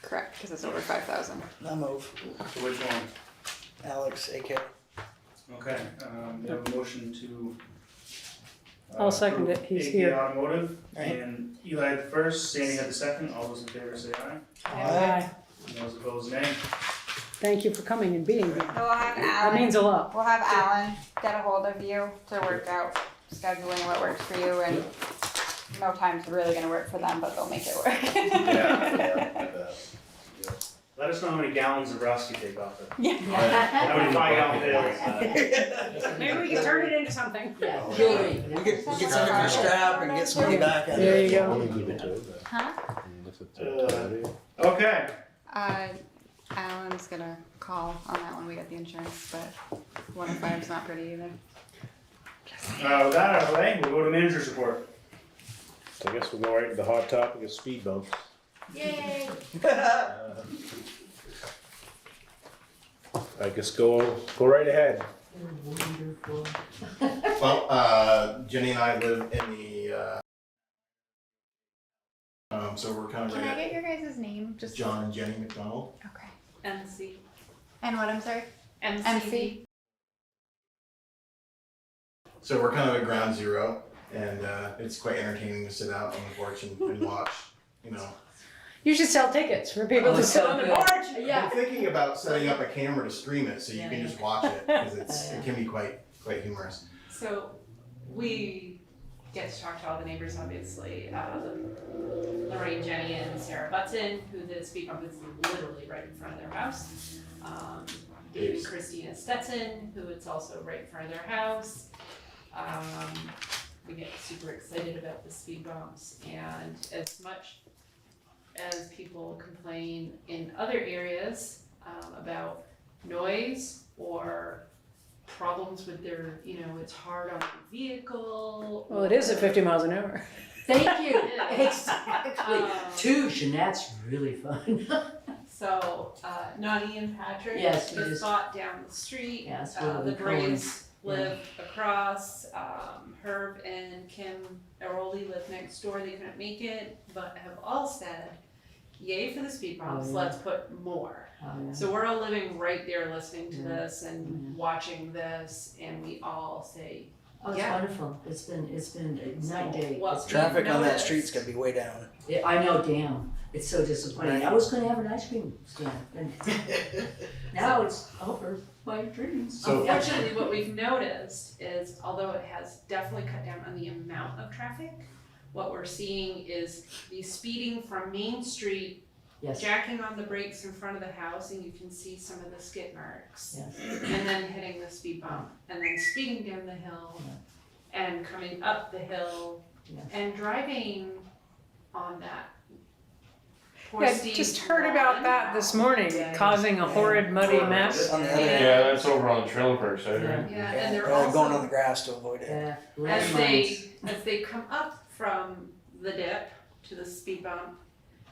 Correct, because it's over 5,000. Now move. So which one? Alex, AK. Okay, we have a motion to. I'll second it. approve He's AK here. Automotive, Right. and Eli had the first, Sandy had the second, all those in favor say aye, Aye. and those opposed nay. Thank you for coming and being here. So we'll have That Alan. means a lot. We'll have Alan get a hold of you to work out scheduling what works for you, and no time's really gonna work for them, but they'll make it work. Let us know how many gallons of rust you take off it. Yeah. How many 5-gallon pails? Maybe we can turn it into something. Yeah. We get some of your scrap and get some money back. out of There it. you go. Huh? Okay, Alan's gonna call on that one, we got the insurance, but 105's not pretty either. with that out of the way, we'll go to manager's report. So I guess we'll go right to the hot topic of speed bumps. Yay! I guess go right ahead. Wonderful. Well, Jenny and I live in the, so we're kind of Can I right get your guys' name? at Just John and Jenny McDonald. Okay. MC. And what, I'm sorry? MC. So we're kind of at ground zero, and it's quite entertaining to sit out on the porch and watch, you know. You should sell tickets for people Oh, to sit so on the good. porch. I'm thinking about setting up a camera to stream it so you can just watch it, because it can be quite humorous. So we get to talk to all the neighbors, obviously. Lorraine, Jenny, and Sarah Button, who the speed bump is literally right in front of their house. Dave and Christina Stetson, who it's also right in front of their house. We get super excited about the speed bumps, and as much as people complain in other areas about noise or problems with their, it's hard on the vehicle. Well, it is at 50 miles an hour. Thank you. Yeah. Exactly. Touche, and that's really fun. So, Nani and Patrick, Yes, the we just- spot down the street, Yes, we'll the be calling. Grays live across, Herb and Kim Aroli live next door, they couldn't make it, but have all said, yay for the speed bumps, yeah. let's put more. Oh, yeah. So we're all living right there listening to Yeah. this and watching this, and we all say, Oh, it's Yeah. wonderful. It's been night and day. what Traffic on that noticed- street's gonna be way down. Yeah, I know, damn. It's so disappointing. Right. I was gonna have an ice cream stand, and now it's over my dreams. So- Unfortunately, what we've noticed is, although it has definitely cut down on the amount of traffic, what we're seeing is the speeding from Main Street, Yes, jacking on the brakes in front of the house, and you can see some of the skid marks, yes. and then hitting the speed bump, and then speeding down the hill, and coming up the hill, Yeah. and driving on that. Poor Yeah, Steve's just heard about lawn. that this morning, causing a horrid muddy mess. On the other Yeah. end. Yeah, that's over on the trailer park side, right? Yeah, and they're Going on also, the grass to avoid it. Yeah, as landmines. they come up from the dip to the speed bump,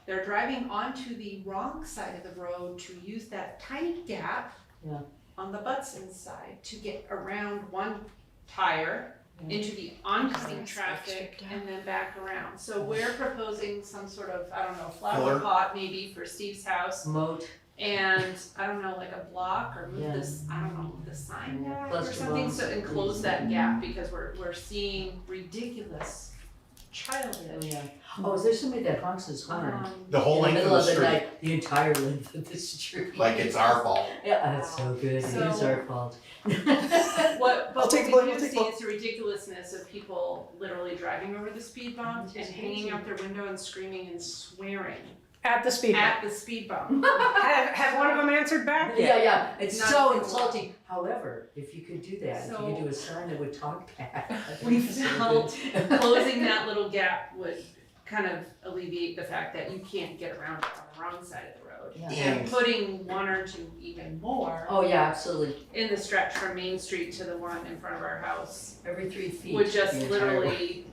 they're driving onto the wrong side of the road to use that tiny gap Yeah. on the Butson side to get around one tire Yeah. into the oncoming traffic and then back around. So we're proposing some sort of, I don't know, flower Pillar? pot maybe for Steve's house, Moat. and I don't know, like a block, or move Yeah. this, I don't know, move the sign back or Cluster something, box. so enclose that gap, because we're seeing ridiculous, Oh, childish. yeah. Oh, is there somebody that honks his horn? The whole In length the of middle the of the street, night, the entire length of the street. like it's our fault. Yeah, that's so good. It is So- our fault. But I'll take what the blame, we I'll do take see the- is the ridiculousness of people literally driving over the speed bump and Just hanging crazy. out their window and screaming and swearing At the speed bump. at the speed bump. Have one of them answered back? Yeah, it's Not so cool. insulting. However, if you could do that, if you could So- do a sign that would talk back. We felt closing that little gap would kind of alleviate the fact that you can't get around it on the wrong side of the road. Yeah. And putting one or two even more Oh, yeah, absolutely. in the stretch from Main Street to the one in front of our house Every 3 feet. would just the entire way. literally,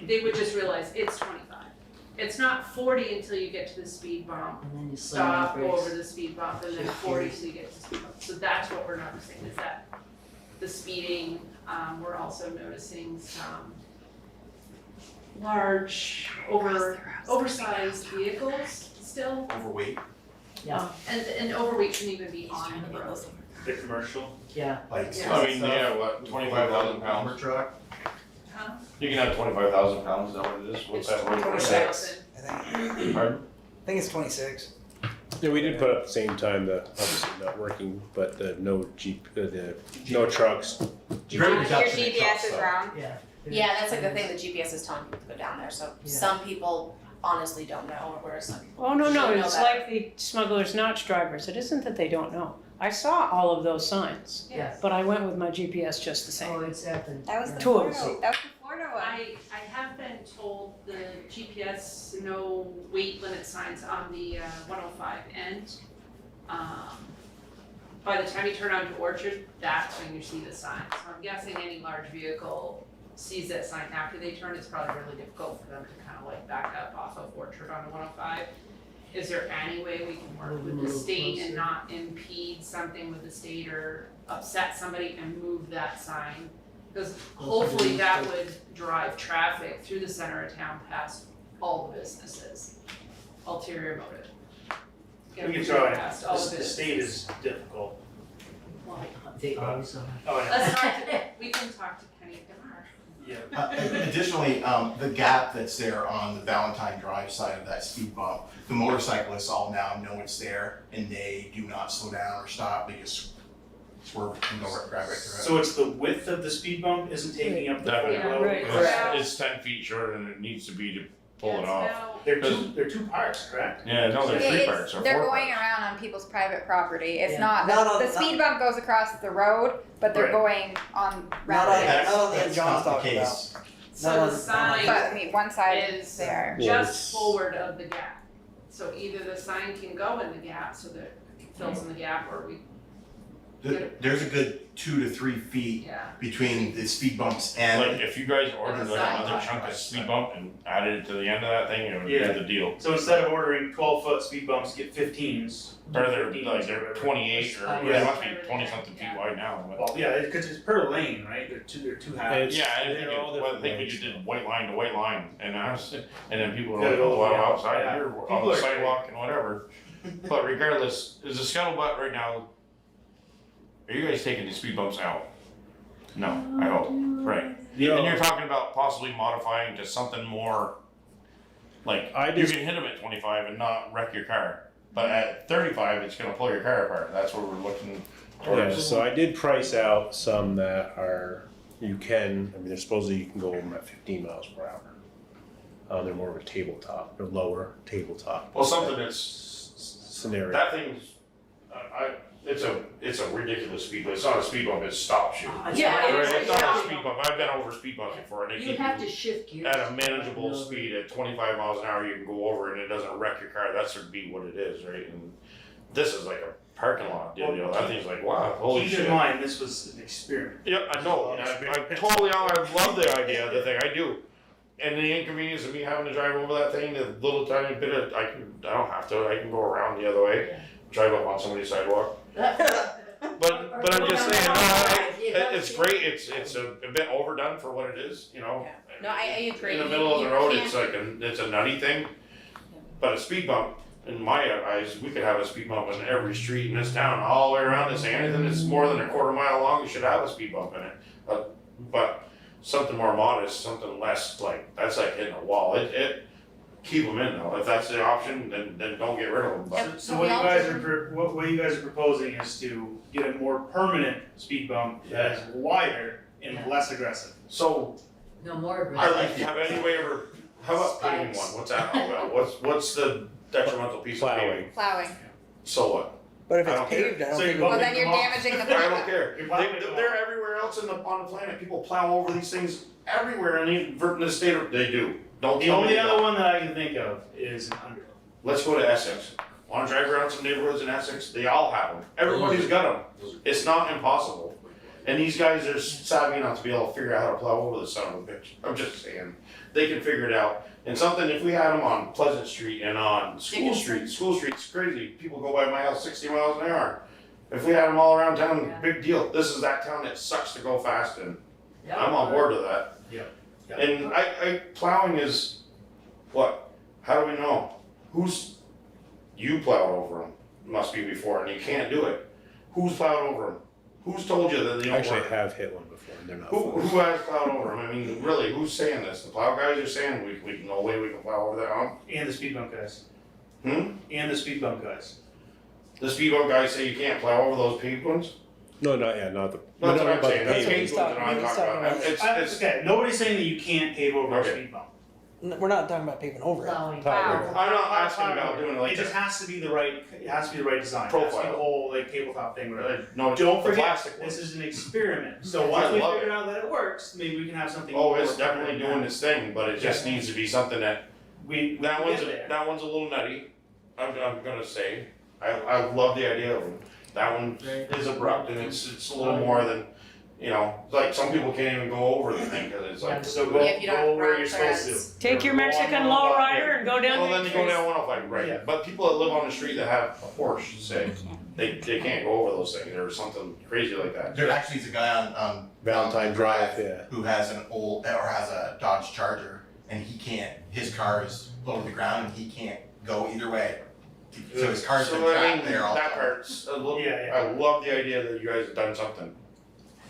they would just realize it's 25. It's not 40 until you get to the speed bump. And then you slam on Stop, the go brakes. over the speed bump, and then Shift 40 gears. till you get to the speed bump. So that's what we're noticing, is that the speeding, we're also noticing some large, oversized vehicles still. Overweight, And overweight shouldn't even be on the road. The commercial. Yeah. like. Yeah. I mean, yeah, what, 25,000 Lumber pounds? truck. Huh? You can have 25,000 pounds, is that what it is? What's that road? 26. I think. Pardon? I think it's 26. Yeah, we did put up at the same time the obviously not working, but the no Jeep, the no trucks. Great Your reduction in GPS cost, is though. wrong. Yeah. Yeah, that's like the thing, the GPS is telling people to go down there, so Yeah. some people honestly don't know, whereas some people Oh, no, should no, know it's that. like the smugglers notch drivers. It isn't that they don't know. I saw all of those signs, Yeah. but I went with my GPS just the Oh, same. exactly. That was the Tools. Florida. That was the Florida one. I have been told the GPS no weight limit signs on the 105 end. By the time you turn onto Orchard, that's when you see the sign. So I'm guessing any large vehicle sees that sign after they turn, it's probably really difficult for them to kind of like back up off of Orchard onto 105. Is there any way we can work with the state and not impede something with the state or upset somebody and move that sign? Because hopefully that would drive traffic through the center of town past all the businesses, ulterior motive. We can try it. Past all the The businesses. state is difficult. Well, They always are. Oh, yeah. let's talk to, we can talk to Penny tomorrow. Yeah. Additionally, the gap that's there on the Valentine Drive side of that speed bump, the motorcyclists all now know it's there and they do not slow down or stop, they just swerve and go right, drive right through it. So it's the width of the speed bump isn't taking up the full Definitely. road? Right. It's 10 feet shorter than it needs to be to pull it It's off. now- They're two parts, correct? Yeah, no, they're 3 parts or 4 They're parts. going around on people's private property. It's Yeah. not, Not on- the speed bump goes across the road, but they're Right. going on Not round on- areas. not on the end That's John's not the talking about. case. So No, the sign But I mean, one side is is there. Yeah, just it's- forward of the gap. So either the sign can go in the gap so that it fills in the gap, or we, There's a good 2 to 3 feet yeah. between the speed bumps and. Like, if you guys ordered It's a like side another lot. chunk of speed bump and added it to the end of that thing, it would Yeah. be the deal. So instead of ordering 12-foot speed bumps, get 15s. Or they're 15s like, or they're whatever. 28 or, Yeah. they must be 20-something feet Yeah. wide now. but- Well, yeah, because it's per lane, right? They're two halves. It's- Yeah, I think, they're all well, I different think we ways. just did white line to white line, and then people are Gotta like, go, oh, well, yeah. outside Yeah. here, People on the are sidewalk and whatever. But regardless, is the scuttlebutt right now, are you guys taking the speed bumps out? No, I hope, right. And you're talking about possibly modifying to something more, like, I you just- can hit them at 25 and not wreck your car. But at 35, it's gonna pull your car apart, that's what we're looking Yeah, towards. so I did price out some that are, you can, I mean, they're supposedly you can go over them at 15 miles per hour. They're more of a tabletop, they're lower tabletop. Well, something that's Scenario. that thing's, it's a ridiculous speed bump. It's not a speed bump. It stops you. Yeah, Right? it is It's a not a stop. speed bump. I've been over speed bumps before, and they You keep have you to shift gears. at a manageable speed at 25 miles an hour. You can go over, and it doesn't wreck your car. That should be what it is, right? And this is like a parking lot deal. You know, that thing's like, wow, holy Keep shit. in mind, this was an experiment. Yep, I know. And I totally, I love the idea of the thing. I do. And the inconvenience of me having to drive over that thing, the little tiny bit of, I don't have to. I can go around the other way, drive up on somebody's sidewalk. But I'm just saying, no, it's great. It's a bit overdone for what it is, you know. No, I agree. In the middle of the You road, can't- it's like it's a nutty thing. But a speed bump, in my eyes, we could have a speed bump in every street in this town, all the way around this. Anything that's more than a quarter mile long, you should have a speed bump in it. But something more modest, something less like that's like hitting a wall. It keep them in though. If that's the option, then don't get rid of them. But So what you guys are what you guys are proposing is to get a more permanent speed bump that is wider and less aggressive. so No more I aggressive. like have anybody ever? How about paving one? What's that all about? What's the detrimental piece of paving? Plowing. So what? But if I it's don't care. paved, I don't So think. you Well, Well, then you're come on. damaging the I don't plant. care. You're plowing They're everywhere else on the planet. People plow over these things everywhere, and even in the state of, they do. Don't The tell me only they other don't. one that I can think of is an Underhill. Let's go to Essex. Wanna drive around some neighborhoods in Essex? They all have them. Everybody's got them. It's not impossible. And these guys are savvy enough to be able to figure out how to plow over the son of a bitch. I'm just saying, they can figure it out. And something, if we had them on Pleasant Street and on School Street's crazy. People go by my house 60 miles an hour. If we had them all around town, big deal. This is that town that sucks to go fast in. I'm on board with that. Yeah. And plowing is, what? How do we know? You plowed over them, must be before, and you can't do it. Who's plowed over them? Who's told you that they don't Actually, work? I have hit one before, and they're not. Who has plowed over them? I mean, really, who's saying this? The plow guys are saying we no way we can plow over that hump? And the speed bump guys. Hmm? And the speed bump guys. The speed bump guys say you can't plow over those paved ones? No, not the. That's but what not I'm about saying, the that's pavement. paved ones that I'm talking about. It's, Okay, nobody's saying that you can't pave over a Okay. speed bump. We're not talking about paving over it. Plowing. Wow. I'm not asking about doing it like It just that. has to be the right, it has to be the right design. It has to be Profile. the whole like tabletop thing, whatever. No, Don't the forget, plastic this ones. is an experiment. So I once we love figure it. out that it works, maybe we can have something. Oh, it's more definitely doing its thing, but it just needs to be something that We that get one's there. a little nutty. I'm gonna say. I love the idea of them. That one is abrupt and it's a little more than, like some people can't even go over the thing because it's like. So go, Yeah, if you don't go where have you're rock supposed to. Take your Go on Mexican 105, lowrider and go down Well, the then you go down 105, right? Yeah. But people that live on the street that have a Porsche, say, they can't go over those things or something crazy like that. There actually is a guy on Valentine Drive, yeah. who has an old, or has a Dodge Charger, and he can't, his car is low to the ground and he can't go either way. So his car's been So, I trapped mean, there all that summer. part's a little, Yeah. I love the idea that you guys have done something.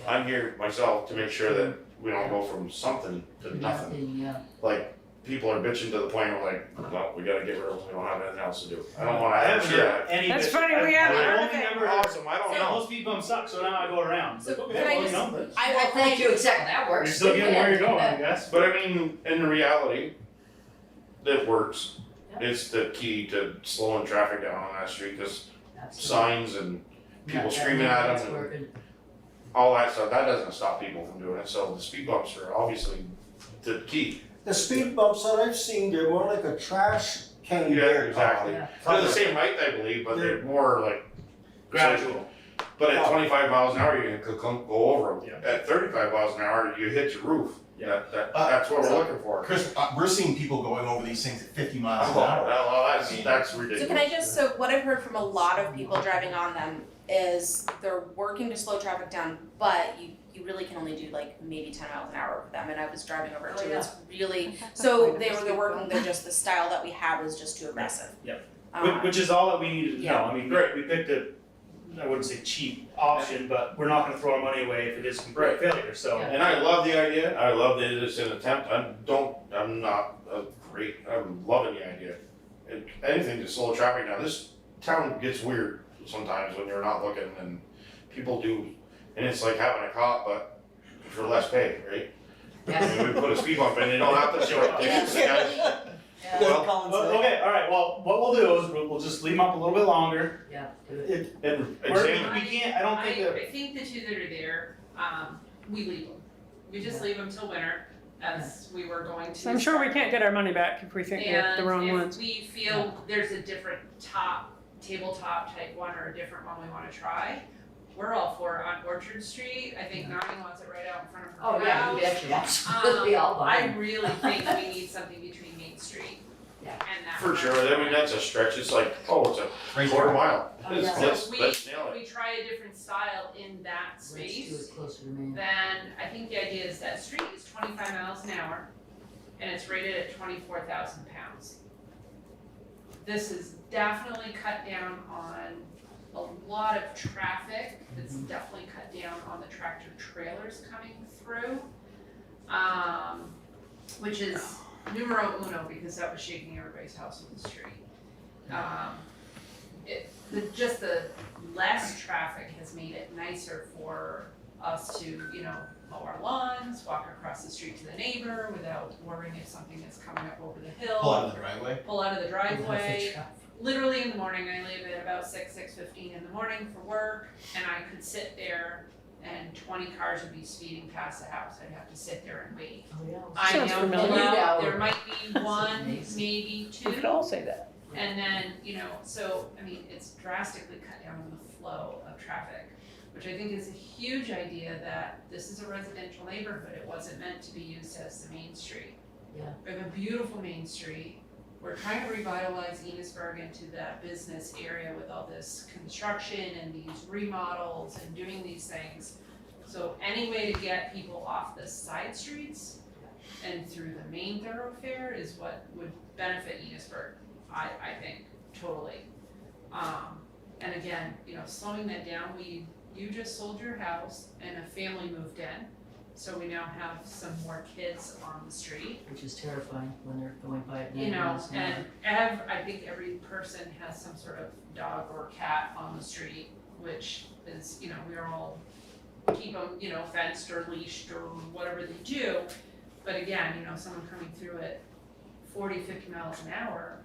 I'm here myself to make sure that we don't go from something to nothing. Yeah. Like, people are bitching to the point of like, well, we gotta get rid of them, we don't have anything else to do. I don't wanna I have haven't shit. heard any. That's bitch- funny, we haven't I've heard only of it. never heard. Awesome, I don't So know. those speed bumps suck, so now I go around. So It's like, okay, can I well, just- you know, but Well, thank you, exactly, that you're works. still getting where you're going, I guess. But I mean, in reality, it works. It's the key to slowing traffic down on that street, cause signs and people screaming at them and all that stuff, that doesn't stop people from doing it, so the speed bumps are obviously the key. The speed bumps that I've seen, they're more like a trash can. Yeah, exactly. Yeah. They're the same height, I believe, but they're more like Gradual. But at 25 miles an hour, you can go over them. Yeah. At 35 miles an hour, you hit your roof. Yeah. That's what we're looking for. Chris, we're seeing people going over these things at 50 miles Oh, an hour. well, that's ridiculous. So can I just, so what I've heard from a lot of people driving on them is they're working to slow traffic down, but you really can only do like maybe 10 miles an hour over them, and I was driving over it Oh, too, yeah. it's really, so they're working, they're just, the style that we had was just too aggressive. Yep. Um, Which is all that we needed to know. yeah. I mean, we picked a, I wouldn't say cheap option, but we're not gonna throw our money away if it is complete Right. failure, so. Yeah. And I love the idea. I love that it's an attempt. I'm not I'm loving the idea. Anything to slow traffic down. This town gets weird sometimes when you're not looking and people do, and it's like having a cop, but for less pay, right? I mean, we put a speed bump in, they don't have to show it. Yes. The guys- Well, okay, alright, well, what we'll do is we'll just leave them up a little bit longer. Yeah, do it. And We're- examine. we can't, I don't think that. I think the two that are there, we leave them. We just leave them till winter, as we were going to. So I'm sure we can't get our money back if we think they're the wrong And ones. if we feel there's a different tabletop type one or a different one we wanna try, we're all for it on Orchard Street. I think Nani wants it right out in front of her house. Oh, yeah, you betcha, absolutely, I'll buy I it. really think we need something between Main Street Yeah. and that. For sure, I mean, that's a stretch. It's like, it's a quarter mile. Oh, yeah. Let's We, nail if it. we try a different style in that Let's do space, it closer to me. then I think the idea is that street is 25 miles an hour and it's rated at 24,000 pounds. This is definitely cut down on a lot of traffic. It's definitely cut down on the tractor trailers coming through, which is numero uno because that was shaking everybody's house on the street. Just the less traffic has made it nicer for us to, mow our lawns, walk across the street to the neighbor without worrying if something is coming up over the hill. Pull out of the driveway. Pull out of the driveway. Literally in the morning, I leave at about 6:15 in the morning for work, and I could sit there and 20 cars would be speeding past the house. I'd have to sit there and wait. Oh, yeah. I Sounds know, familiar. pull out, there might be one, amazing. maybe We could two, all say that. and then, so, I mean, it's drastically cut down on the flow of traffic, which I think is a huge idea that this is a residential neighborhood, it wasn't meant to be used as the main street. Yeah. We have a beautiful main street, we're trying to revitalize Enosburg into that business area with all this construction and these remodels and doing these things. So any way to get people off the side streets and through the main thoroughfare is what would benefit Enosburg, I think, totally. And again, slowing that down, you just sold your house and a family moved in. So we now have some more kids on the street. Which is terrifying when they're going by at 90 miles an hour. And I think every person has some sort of dog or cat on the street, which is, we're all keep them, fenced or leashed or whatever they do. But again, someone coming through at 40, 50 miles an hour,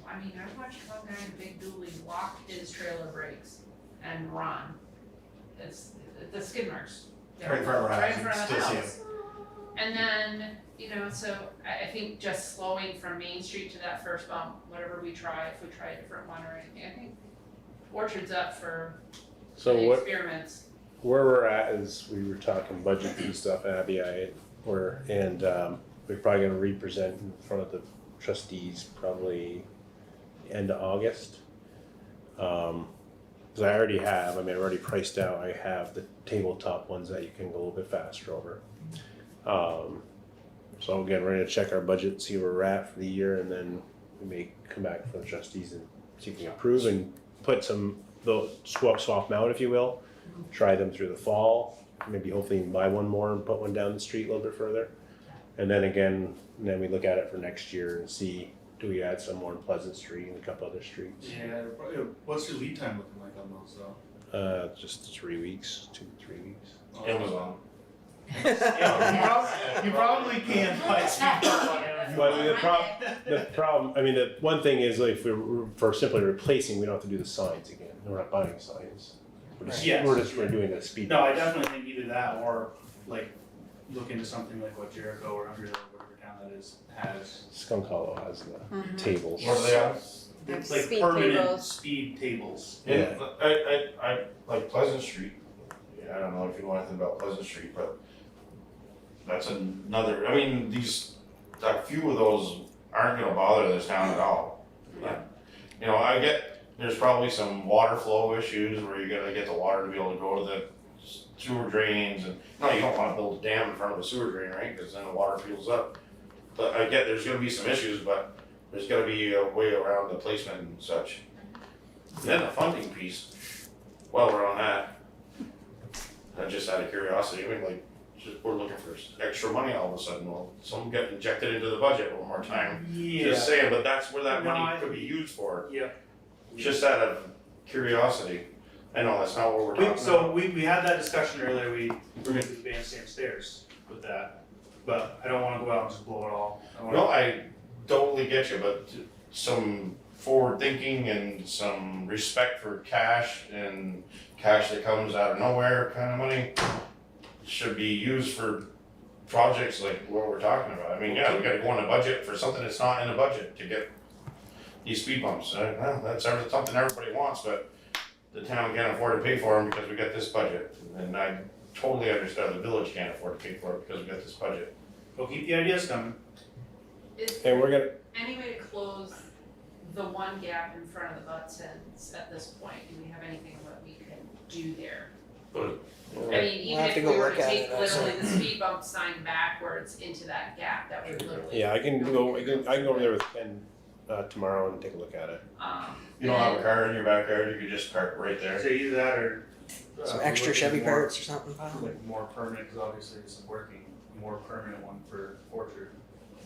I watched one guy in a big dually lock his trailer brakes and run. It's the skid marks. Right in front of our Right house, in front of the still see house. And then, so I think just slowing from Main Street to that first bump, whatever we try, if we try a different one or anything, I think Orchard's up for So the what, experiments. where we're at is, we were talking budgets and stuff, Abby, we're probably gonna re-present in front of the trustees probably end of August. Cause I already have, I've already priced out, I have the tabletop ones that you can go a little bit faster over. So again, we're gonna check our budget, see where we're at for the year, and then we may come back for the trustees and see if we can approve and put they'll swap them out, if you will. Try them through the fall, maybe hopefully buy one more and put one down the street a little bit further. And then again, we look at it for next year and see, do we add some more in Pleasant Street and a couple other streets? Yeah, what's your lead time looking like on those though? Just 3 weeks, 2 to 3 weeks. Amazon. You probably can buy some. But the problem, the one thing is, like, if for simply replacing, we don't have to do the signs again. We're not buying signs. Yes. We're doing the speed. No, I definitely think either that or like look into something like what Jericho or Underhill or whatever town that is has. Skunk Hollow has the tables. What are they on? It's Like like speed permanent tables. speed tables. Yeah, I like Pleasant Street. Yeah, I don't know if you know anything about Pleasant Street, but that's another, a few of those aren't gonna bother this town at all. I get, there's probably some water flow issues where you gotta get the water to be able to go to the sewer drains and, no, you don't wanna build a dam in front of a sewer drain, right? Cause then the water fills up. But I get there's gonna be some issues, but there's gotta be a way around the placement and such. And then the funding piece, while we're on that, just out of curiosity, we're looking for extra money all of a sudden, well, some get injected into the budget one more time. Just saying, but that's where that money could be used for. Yeah. Just out of curiosity. I know that's not what we're talking about. So we had that discussion earlier, we were gonna do the bandstand stairs with that, but I don't wanna go out and just blow it all. No, I totally get you, but some forward thinking and some respect for cash and cash that comes out of nowhere kind of money should be used for projects like what we're talking about. We gotta go on a budget for something that's not in the budget to get these speed bumps. That's something everybody wants, but the town can't afford to pay for them because we got this budget. And I totally understand the village can't afford to pay for it because we got this budget. We'll keep the ideas coming. Is And we're gonna, any way to close the one gap in front of the Butsons at this point? Do we have anything that we can do there? Even have if to we go were look to at take it, literally the speed bump sign backwards into that gap, that would literally. yeah, I can go over there with Ken tomorrow and take a look at it. You don't have a car in your backyard, you could just park right there. So either that or. Some we're extra looking Chevy more- parts or something, pal. Like more permanent, cause obviously it's working, more permanent one for Orchard.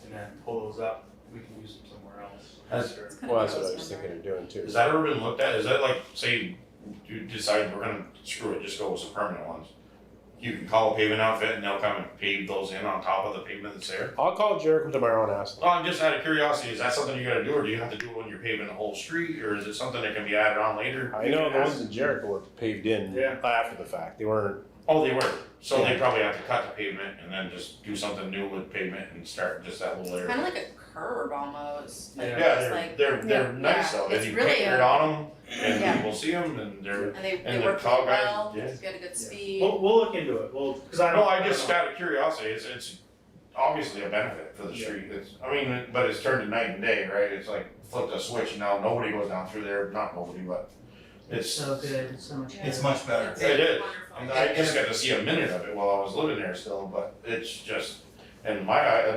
And then pull those up, we can use them somewhere else. Has- Sure. Well, that's what I was thinking of doing too. Has that ever been looked at? Is that like, say, you decide we're gonna screw it, just go with some permanent ones? You can call a paving outfit and they'll come and pave those in on top of the pavement that's there? I'll call Jericho tomorrow and ask him. Oh, I'm just out of curiosity, is that something you gotta do, or do you have to do it when you're paving the whole street, or is it something that can be added on later? I know the ones in Jericho were paved in Yeah. after the fact. They weren't Oh, they were, so they Yeah. probably have to cut the pavement and then just do something new with pavement and start just that little area. Kind of like a curb almost. Like, Yeah, it's like, they're nice though, it's and you really pick it a- on them, and Yeah. people see them, and they're, and they and the work tall really guys, well. yeah. Get a good speed. We'll look into it, cause I don't. No, I just out of curiosity, it's obviously a benefit for the Yeah. street, I mean, but it's turned to night and day, right? It's like flip the switch and now nobody goes down through there, not nobody, but it's, So good, it's so much better. It's much better. it is. Wonderful. And I just got to see a minute of it while I was living there still, but it's just, and and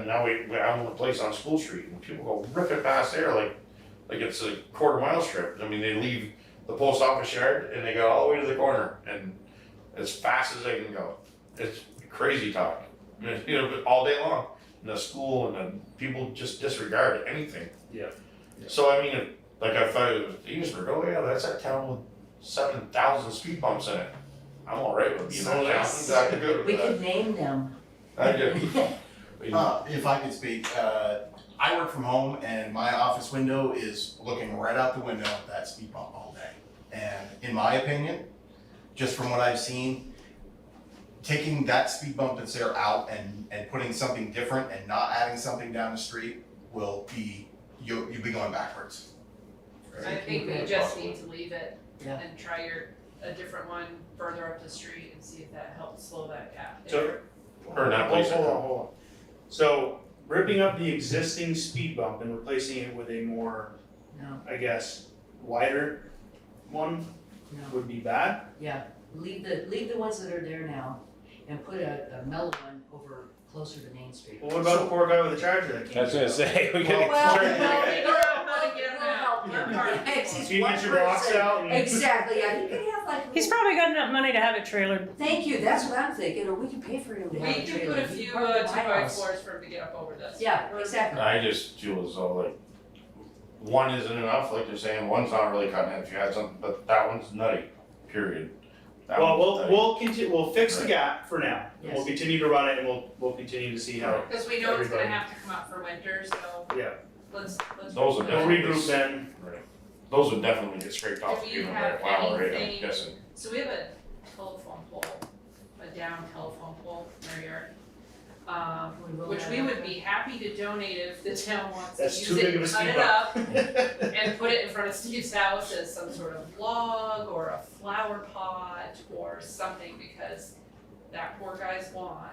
now I own a place on School Street and people go ripping past there like it's a quarter-mile strip. I mean, they leave the post office yard and they go all the way to the corner and as fast as they can go. It's crazy talk, you know, all day long. And the school and the people just disregard anything. Yeah. So I mean, like I thought it was Enosburg, oh yeah, that's a town with 7,000 speed bumps in it. I'm alright with being that town, I'm good with We that. could name them. I do. If I could speak, I work from home and my office window is looking right out the window at that speed bump all day. And in my opinion, just from what I've seen, taking that speed bump that's there out and putting something different and not adding something down the street will be, you'll be going backwards. I think we just need to leave it Yeah. and try a different one further up the street and see if that helps slow that gap. So- Or not place it. Hold on. So ripping up the existing speed bump and replacing it with a more, No, I guess, wider one no, would be bad. yeah, leave the ones that are there now and put a mellow one over closer to Main Street. Well, what about the poor guy with the charger that I can't? was gonna say, we Well, can well, charge well, it. we'll help help him. him. It's just So you one get your rocks person. out and. Exactly, yeah, he can have like. He's probably got enough money to have it trailered. Thank you, that's what I'm thinking, or we can pay for him to We have a can trailer. put a He few parked at my 2x4s house. for him to get up over this. Yeah, exactly. I just feel as though like one isn't enough, like they're saying, one's not really cutting it if you had something, but that one's nutty, period. That Well, one's nutty. we'll fix the gap for now. Yes. We'll continue to run it and we'll continue to see how, Because we know it's gonna Everybody. have to come up for winter, so yeah. let's. Those are We'll definitely. regroup then. Right. Those would definitely get scraped off Do the we pavement have by a while, right, I'm anything- guessing. So we have a telephone pole, a down telephone pole in our yard. Can we roll Which that we out would there? be happy to donate if the town wants to That's use too big of it, a cut speed it bump. up and put it in front of Steve's house as some sort of log or a flower pot or something, because that poor guy's lawn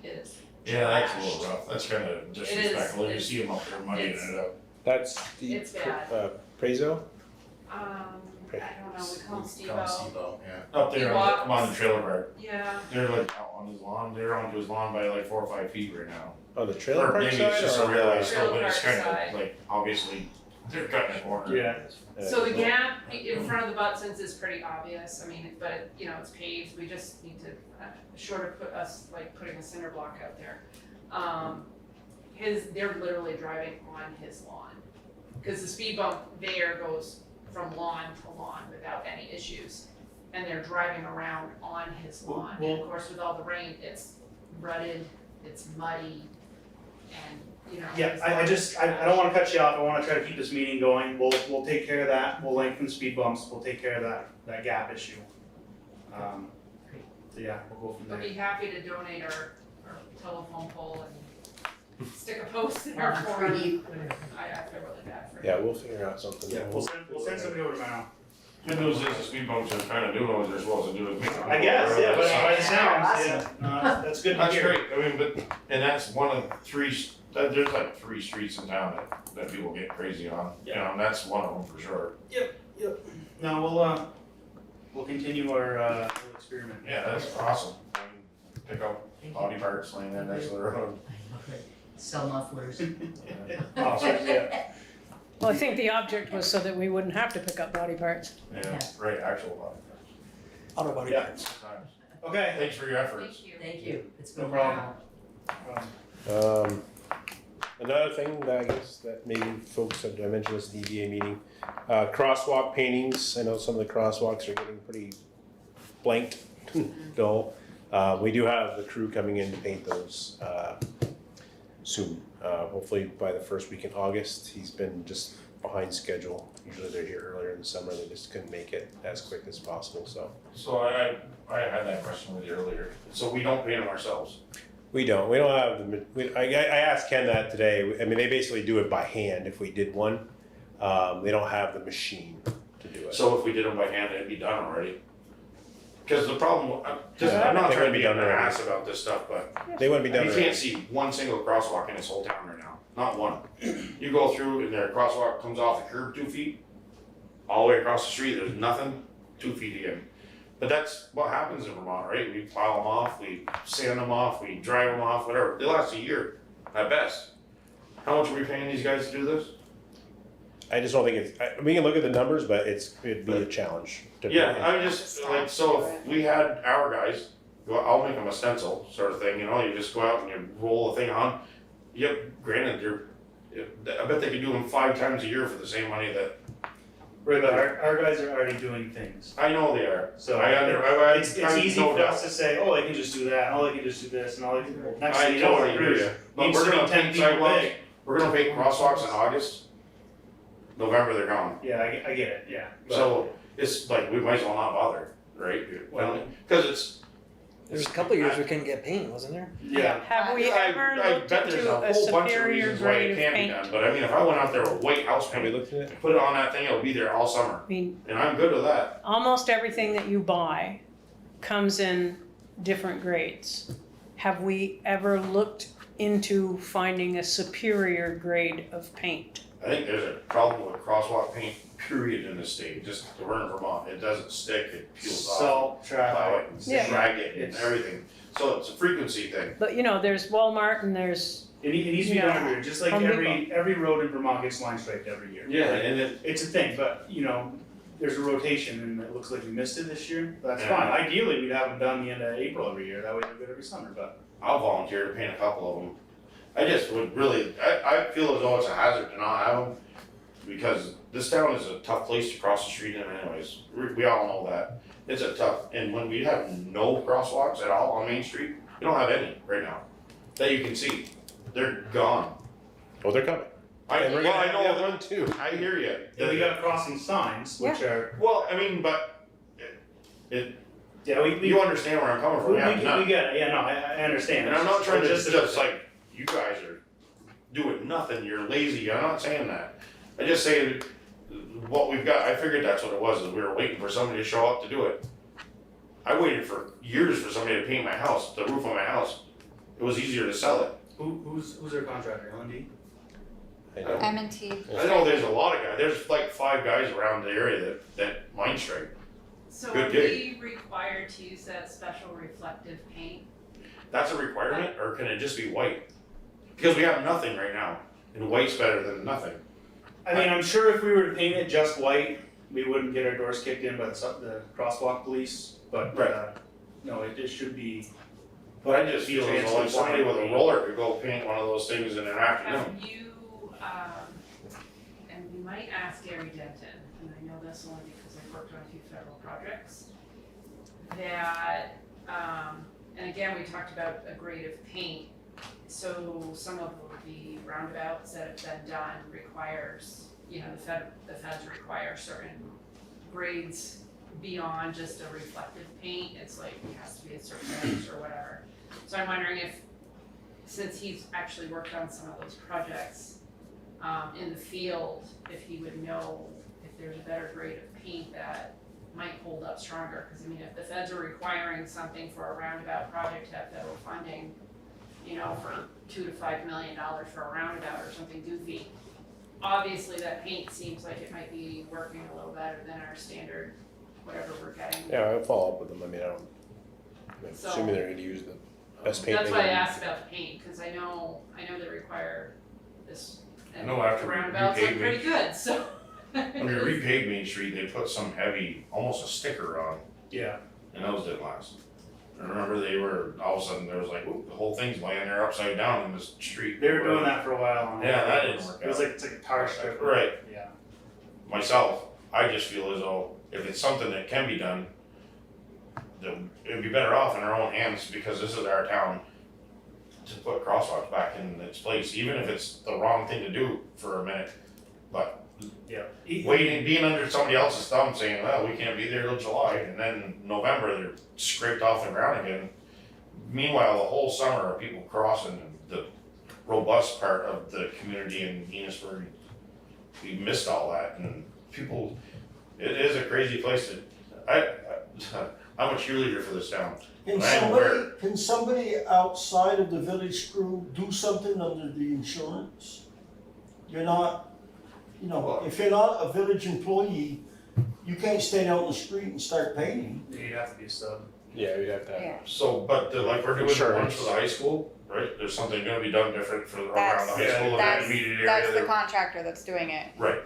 is Yeah, that's a trashed. little rough, that's kind of disrespectful, you see them up there muddying it up. That's the, It's bad. Prezo? I don't know, we call him Call Steve-O. Steve-O, yeah. Up He there walks. on the trailer park, Yeah, they're like out on his lawn, they're onto his lawn by like 4 or 5 feet right now. On the trailer Or park maybe side it's just or a on real the? nice slope, but it's Trailer kind park of side. like, obviously, they're cutting a corner. Yeah. so the gap in front of the Butsons is pretty obvious, I mean, but you know, it's paved, we just need to, short of putting a cinder block out there. They're literally driving on his lawn, cause the speed bump there goes from lawn to lawn without any issues. And they're driving around on his lawn, and of course with all the rain, it's rutted, it's muddy, and, you know. Yeah, his I lawn just, is I don't wanna cut you off, I wanna try to keep this meeting going, we'll take care of that, we'll lengthen speed bumps, we'll take care of that gap issue. So yeah, we'll go from We'll there. be happy to donate our telephone pole and stick a post there for him. I feel really bad for him. Yeah, we'll figure out something. Yeah, we'll send somebody over tomorrow. Good news is the speed bumps are kind of doing what they're supposed to do. I guess, yeah, but by the sounds, Awesome. yeah, no, that's good to That's hear. great, I mean, but, and that's one of 3, there's like 3 streets in town that people get crazy on, you know, and that's one of them for sure. No, we'll continue our, little experiment. Yeah, that's awesome. I mean, pick up body parts laying there next to the road. Sell mufflers. Awesome, yeah. Well, I think the object was so that we wouldn't have to pick up body parts. Yeah, right, actual body Auto body Yeah. parts. parts. Okay. Thanks for your efforts. Thank you. Thank you, it's No been problem. well. Another thing that I guess that maybe folks have, I mentioned this at the EDA meeting, crosswalk paintings. I know some of the crosswalks are getting pretty blanked, dull. We do have the crew coming in to paint those soon. Hopefully by the first week in August. He's been just behind schedule. Usually they're here earlier in the summer, they just couldn't make it as quick as possible, so. So I had that question with you earlier, so we don't paint them ourselves? We don't have I asked Ken that today. I mean, they basically do it by hand if we did one. They don't have the machine to do it. So if we did them by hand, it'd be done already? Cause the problem, Yeah, I'm not they trying to wouldn't be be on done their already. ass about this stuff, but They wouldn't be done. you already. can't see one single crosswalk in this whole town right now, not one. You go through and their crosswalk comes off the curb 2 feet, all the way across the street, there's nothing, 2 feet again. But that's what happens in Vermont, right? We pile them off, we sand them off, we drive them off, whatever. They last a year at best. How much are we paying these guys to do this? I just don't think we can look at the numbers, but it'd be a challenge. Yeah, I mean, just like, so if we had our guys, well, I'll make them a stencil sort of thing, you know, you just go out and you roll the thing on. Yep, granted, I bet they could do them 5 times a year for the same money that. Right, but our guys are already doing things. I know they are. So it's easy no for us doubt. to say, oh, they can just do that, oh, they can just do this, and all they can, next thing I you know, totally agree with you. But needs we're to be gonna 10 paint people sidewalks, big. we're gonna paint crosswalks in August. November, they're gone. Yeah, I get it, yeah. But- So it's like, we might as well not bother, right? Well, cause it's. There's a couple years we couldn't get paint, wasn't there? Yeah. Have we ever I looked bet there's into a a whole bunch of superior reasons why it grade of can't be paint? done, but I mean, if I went out there with white house Have we paint, looked at it? put it on that thing, it'll be there all summer, I mean, and I'm good with that. almost everything that you buy comes in different grades. Have we ever looked into finding a superior grade of paint? I think there's a problem with crosswalk paint, period, in the state, just, we're in Vermont, it doesn't stick, it peels off. Salt, Plow traffic. it, Yeah. and drag it, and It's- everything, so it's a frequency thing. But you know, there's Walmart and there's, It needs to be Yeah. done every year, just like Home every road in Vermont gets line striped every year. Yeah, Like, and it, it's a thing, but you know, there's a rotation and it looks like we missed it this year, that's Yeah. fine. Ideally, we'd have them done the end of April every year, that way they're good every summer, but. I'll volunteer to paint a couple of them. I just would really, I feel as though it's a hazard to not have them, because this town is a tough place to cross the street in anyways, we all know that. It's a tough, and when we have no crosswalks at all on Main Street, we don't have any right now, that you can see, they're gone. Oh, they're coming. And we're Well, gonna I have know, the other one too. I hear you. Yeah, we got crossing signs, which are, Well, I mean, but yeah, we you understand where I'm coming from, yeah, we get it, yeah, no, I understand. and I'm not trying to It's just like, you guys are doing nothing, you're lazy, I'm not saying that. I just say what we've got, I figured that's what it was, is we were waiting for somebody to show up to do it. I waited for years for somebody to paint my house, the roof of my house, it was easier to sell it. Who's their contractor, L&D? I know. M&T. I know there's a lot of guys, there's like 5 guys around the area that mine strike. So Good are gig. we required to use that special reflective paint? That's a requirement, or can it just be white? Because we have nothing right now, and white's better than nothing. I mean, I'm sure if we were to paint it just white, we wouldn't get our doors kicked in by the crosswalk police, but, Right. no, it should be, But I just feel as though like somebody with a roller could go paint one of those things in an afternoon. Have you, and we might ask Gary Denton, and I know this only because I've worked on a few federal projects, that, and again, we talked about a grade of paint. So some of the roundabouts that have been done requires, you know, the feds require certain grades beyond just a reflective paint. It's like it has to be a certain range or whatever. So I'm wondering if, since he's actually worked on some of those projects in the field, if he would know if there's a better grade of paint that might hold up stronger. Because I mean, if the feds are requiring something for a roundabout project to have federal funding, you know, for $2 to $5 million for a roundabout or something goofy, obviously that paint seems like it might be working a little better than our standard, whatever we're getting. Yeah, I'll follow up with them. I mean, I'm So- assuming they're gonna use the best paint. That's they why I can- asked about the paint, because I know they require this, and I know after the we roundabouts look repaved pretty good, so. When we repaved Main Street, they put some heavy, almost a sticker on, yeah. and those didn't last. I remember they were, all of a sudden, there was like, whoop, the whole thing's laying there upside down in the street. They were doing that for a while. on Yeah, that didn't work It was out. like, it's like a tar strip. Right. Yeah. Myself, I just feel as though if it's something that can be done, then it'd be better off in our own hands, because this is our town, to put crosswalks back in its place, even if it's the wrong thing to do for a minute. But Yeah. waiting, being under somebody else's thumb saying, well, we can't be there till July, and then November, they're scraped off the ground again. Meanwhile, the whole summer are people crossing the robust part of the community in Enosburg. We missed all that, and people, it is a crazy place to, I'm a cheerleader for this town. Can somebody outside of the village crew do something under the insurance? You're not, you know, if you're not a village employee, you can't stand out in the street and start painting. You'd have to be a sub. Yeah, we'd have to have. Yeah. So, but like we're doing the ones Insurance. for the high school, right, there's something gonna be done different for around That's- the high school and that That's, immediate area. that's the there. contractor that's doing it. Right,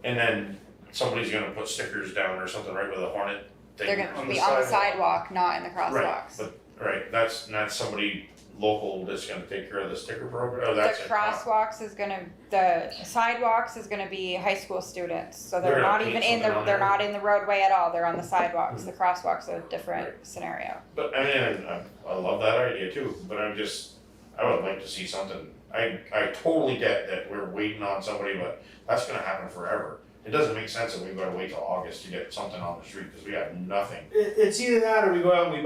and then somebody's gonna put stickers down or something right with a hornet thing. They're gonna be on the sidewalk, not in the crosswalks. But, right, that's not somebody local that's gonna take care of the sticker program, or The that's. crosswalks is gonna, the sidewalks is gonna be high school students, so They're they're gonna not paint even in the, something on they're there. not in the roadway at all, they're on the sidewalks, the crosswalks are a different scenario. But I mean, I love that idea too, but I would like to see something, I totally get that we're waiting on somebody, but that's gonna happen forever. It doesn't make sense that we've gotta wait till August to get something on the street, cause we have nothing. It's either that or we go out and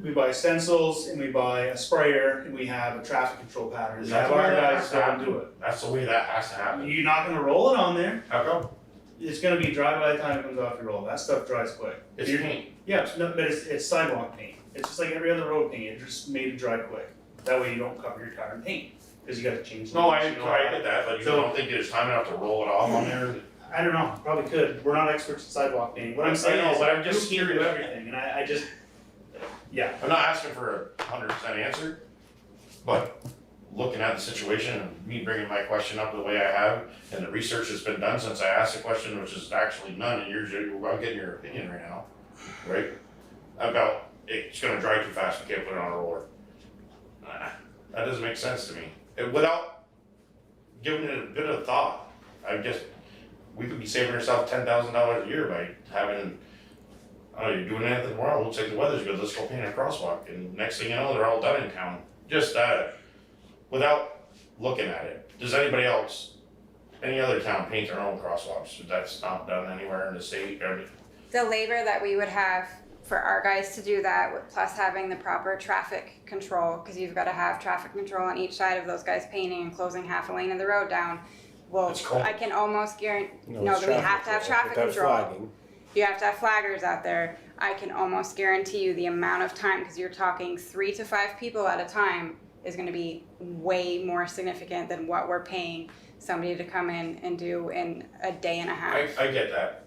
we buy stencils and we buy a sprayer and we have a traffic control pattern. We That's have the our way that guys has to go and happen. do it. That's the way that has to happen. You're not gonna roll it on there. How come? It's gonna be dry by the time it comes off your roll. That stuff dries quick. It's paint. Yeah, no, but it's sidewalk paint. It's just like every other road paint. It's just made to dry quick. That way you don't cover your car in paint, because you gotta change. No, I lines, you know, get that, but you So- don't think there's time enough to roll it off on there? I don't know, probably could. We're not experts in sidewalk painting. What I'm saying I know, is, but I'm just you can't do curious. everything, and I just, yeah. I'm not asking for 100% answer, but looking at the situation and me bringing my question up the way I have, and the research that's been done since I asked the question, which is actually none, and I'm getting your opinion right now, right? About it's gonna dry too fast, we can't put it on a roller. That doesn't make sense to me. Without giving it a bit of thought, we could be saving ourselves $10,000 a year by having, oh, you're doing anything tomorrow, looks like the weather's good, let's go paint a crosswalk, and next thing you know, they're all done in town. Just without looking at it. Does anybody else, any other town paint their own crosswalks? That's not done anywhere in the state, The labor that we would have for our guys to do that, plus having the proper traffic control, because you've gotta have traffic control on each side of those guys painting and closing half a lane of the road down. Well, It's cold. I can almost guarantee, no, it's that we have to have traffic control. flagging. You have to have flaggers out there. I can almost guarantee you the amount of time, because you're talking 3 to 5 people at a time, is gonna be way more significant than what we're paying somebody to come in and do in a day and a half. I get that,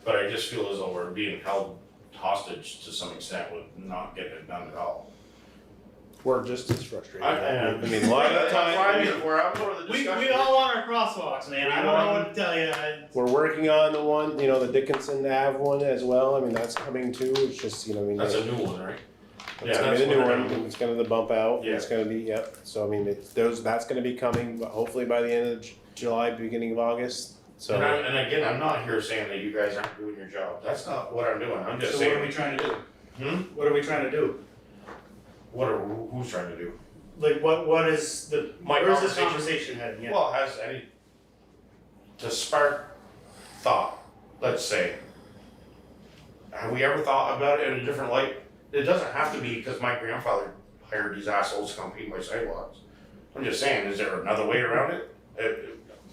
but I just feel as though we're being held hostage to some extent with not getting it done at all. We're just as frustrated. I mean, a lot of the time, where I'm for the We discussion. all want our crosswalks, man. I don't know what to tell you. we're working on the one, the Dickinson Ave one as well. I mean, that's coming too. It's just, I mean. That's a new one, right? It's Yeah, gonna be that's the new what they're one, doing. it's gonna the bump out, Yeah. it's gonna be, yep, so I mean, that's gonna be coming, but hopefully by the end of July, beginning of August, so. And again, I'm not here saying that you guys aren't doing your job. That's not what I'm doing. I'm just So saying. what are we trying to do? Hmm? What are we trying to do? Who's trying to do? Like, what is the, My where's this conversation? conversation heading? Yeah. Well, to spark thought, let's say, have we ever thought about it in a different light? It doesn't have to be because my grandfather hired these assholes to come paint my sidewalks. I'm just saying, is there another way around it?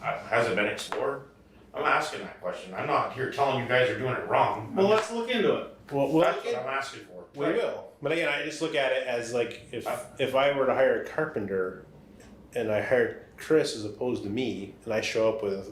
Has it been explored? I'm asking that question. I'm not here telling you guys are doing it wrong. Well, let's look into it. Well, That's what I'm asking for. we will, but again, I just look at it as like, if I were to hire a carpenter, and I hired Chris as opposed to me, and I show up with a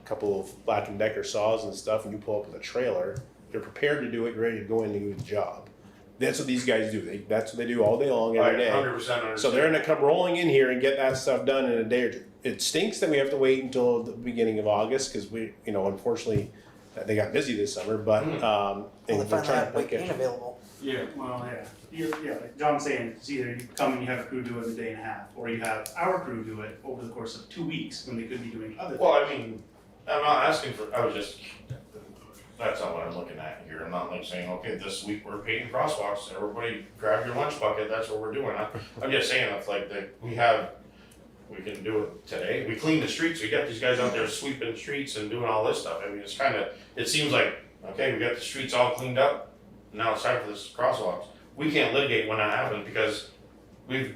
couple of Black & Decker saws and stuff, and you pull up with a trailer, they're prepared to do it, ready to go in and do the job. That's what these guys do. That's what they do all day long, every day. 100% understand. So they're gonna come rolling in here and get that stuff done in a day or two. It stinks that we have to wait until the beginning of August, cause we, unfortunately, they got busy this summer, but, and Well, they they're finally trying have to play white paint catch up. available. Yeah, well, yeah. Like John's saying, it's either you come and you have a crew do it in a day and a half, or you have our crew do it over the course of 2 weeks when they could be doing other things. Well, I mean, I'm not asking for, that's not what I'm looking at here. I'm not like saying, okay, this week we're painting crosswalks, everybody grab your lunch bucket, that's what we're doing. I'm just saying, it's like that we have we can do it today. We clean the streets, we got these guys out there sweeping streets and doing all this stuff. I mean, it's kinda, it seems like, okay, we got the streets all cleaned up, now it's time for this crosswalks. We can't litigate when that happens because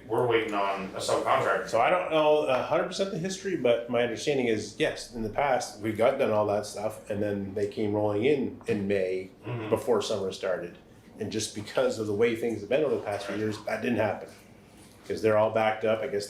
we're waiting on a subcontractor. So I don't know 100% the history, but my understanding is yes, in the past we got done all that stuff, and then they came rolling in May before summer started, and just because of the way things have been over the past few years, that didn't happen because they're all backed up. I guess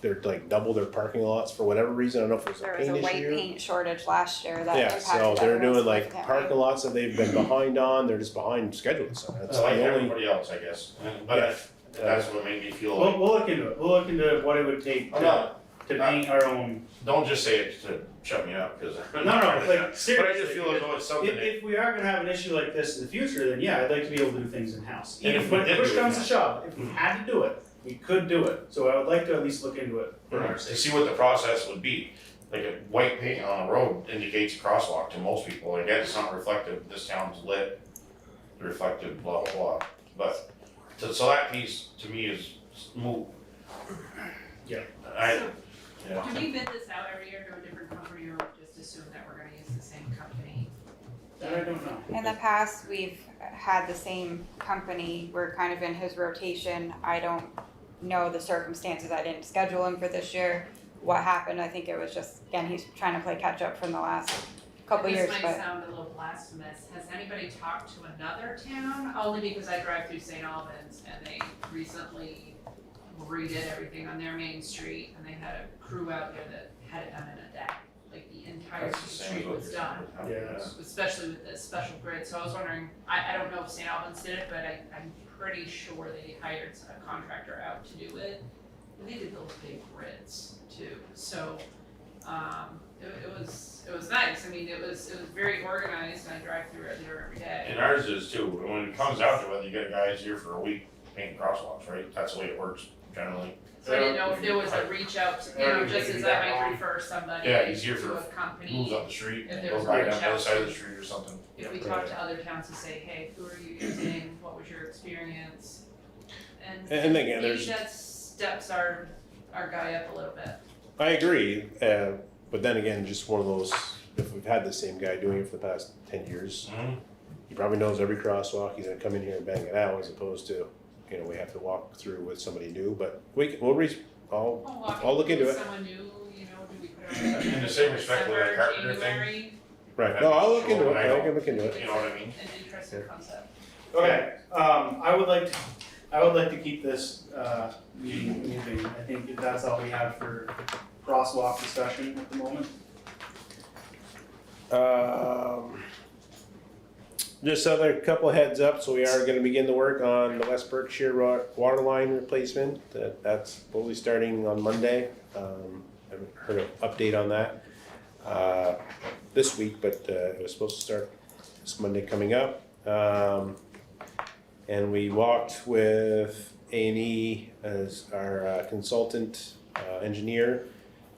they're like double their parking lots for whatever reason. I don't know if it was There a was paint a white issue. paint shortage last year that Yeah, impacted so they're everyone doing like significantly. parking lots that they've been behind on. They're just behind schedule. So that's Like the only. everybody else, I guess. But that's what made me feel like. We'll look into it. We'll look into what it would take I'm to, not- paint our own. Don't just say it to shut me up, because. No, like But I seriously. just feel as though it's something that. If we are gonna have an issue like this in the future, then yeah, I'd like to be able to do things in-house. And Even if we when did push do it comes to in-house. shove, if we had to do it, we could do it. So I would like to at least look into it for our To sake. see what the process would be. Like a white paint on a road indicates a crosswalk to most people. Again, it's not reflective, this town's lit, reflective, blah, blah, blah. But, so that piece to me is moot. Yeah. So, Yeah. do we bid this out every year to a different company, or just assume that we're gonna use the same company? That I don't know. In the past, we've had the same company, we're kind of in his rotation. I don't know the circumstances, I didn't schedule him for this year. What happened, I think it was just, again, he's trying to play catch up from the last couple years, This but. might sound a little blasphemous, has anybody talked to another town? Only because I drive through St. Albans and they recently redid everything on their main street and they had a crew out there that had it done in a day. Like the entire That's the same street as what was you're done. saying. Yeah. Especially with the special grid, so I was wondering, I don't know if St. Albans did it, but I'm pretty sure they hired a contractor out to do it. And they did those big grids too, so, it was nice, I mean, it was very organized, and I drive through it there every day. And ours is too, when it comes out to whether you get guys here for a week painting crosswalks, right? That's the way it works generally. So I didn't know if there was a reach out, to, you know, just as I might refer somebody Yeah, he's here to for a company. Moves up the street, If there goes was by a down reach the other out side of to- the street or something. If we talk to other towns to say, hey, who are you using, what was your experience? And again, maybe there's- that steps our guy up a little bit. I agree, but then again, just one of those. If we've had the same guy doing it for the past 10 years, he probably knows every crosswalk. He's gonna come in here and bang it out, as opposed to, we have to walk through with somebody new. But we'll reach. I'll look into it. Someone new, you know, do we put it on? In the same respect with that December, carpenter thing. January? Right. No, I'll look into it. I I know. can look into it. You know what I mean? An interesting concept. Okay, I would like to keep this, meeting moving. I think that's all we have for crosswalk discussion at the moment. Just other couple heads up, so we are gonna begin the work on the West Berkshire water line replacement. That's fully starting on Monday. Haven't heard an update on that, this week, but, it was supposed to start this Monday coming up. And we walked with A&E as our consultant engineer.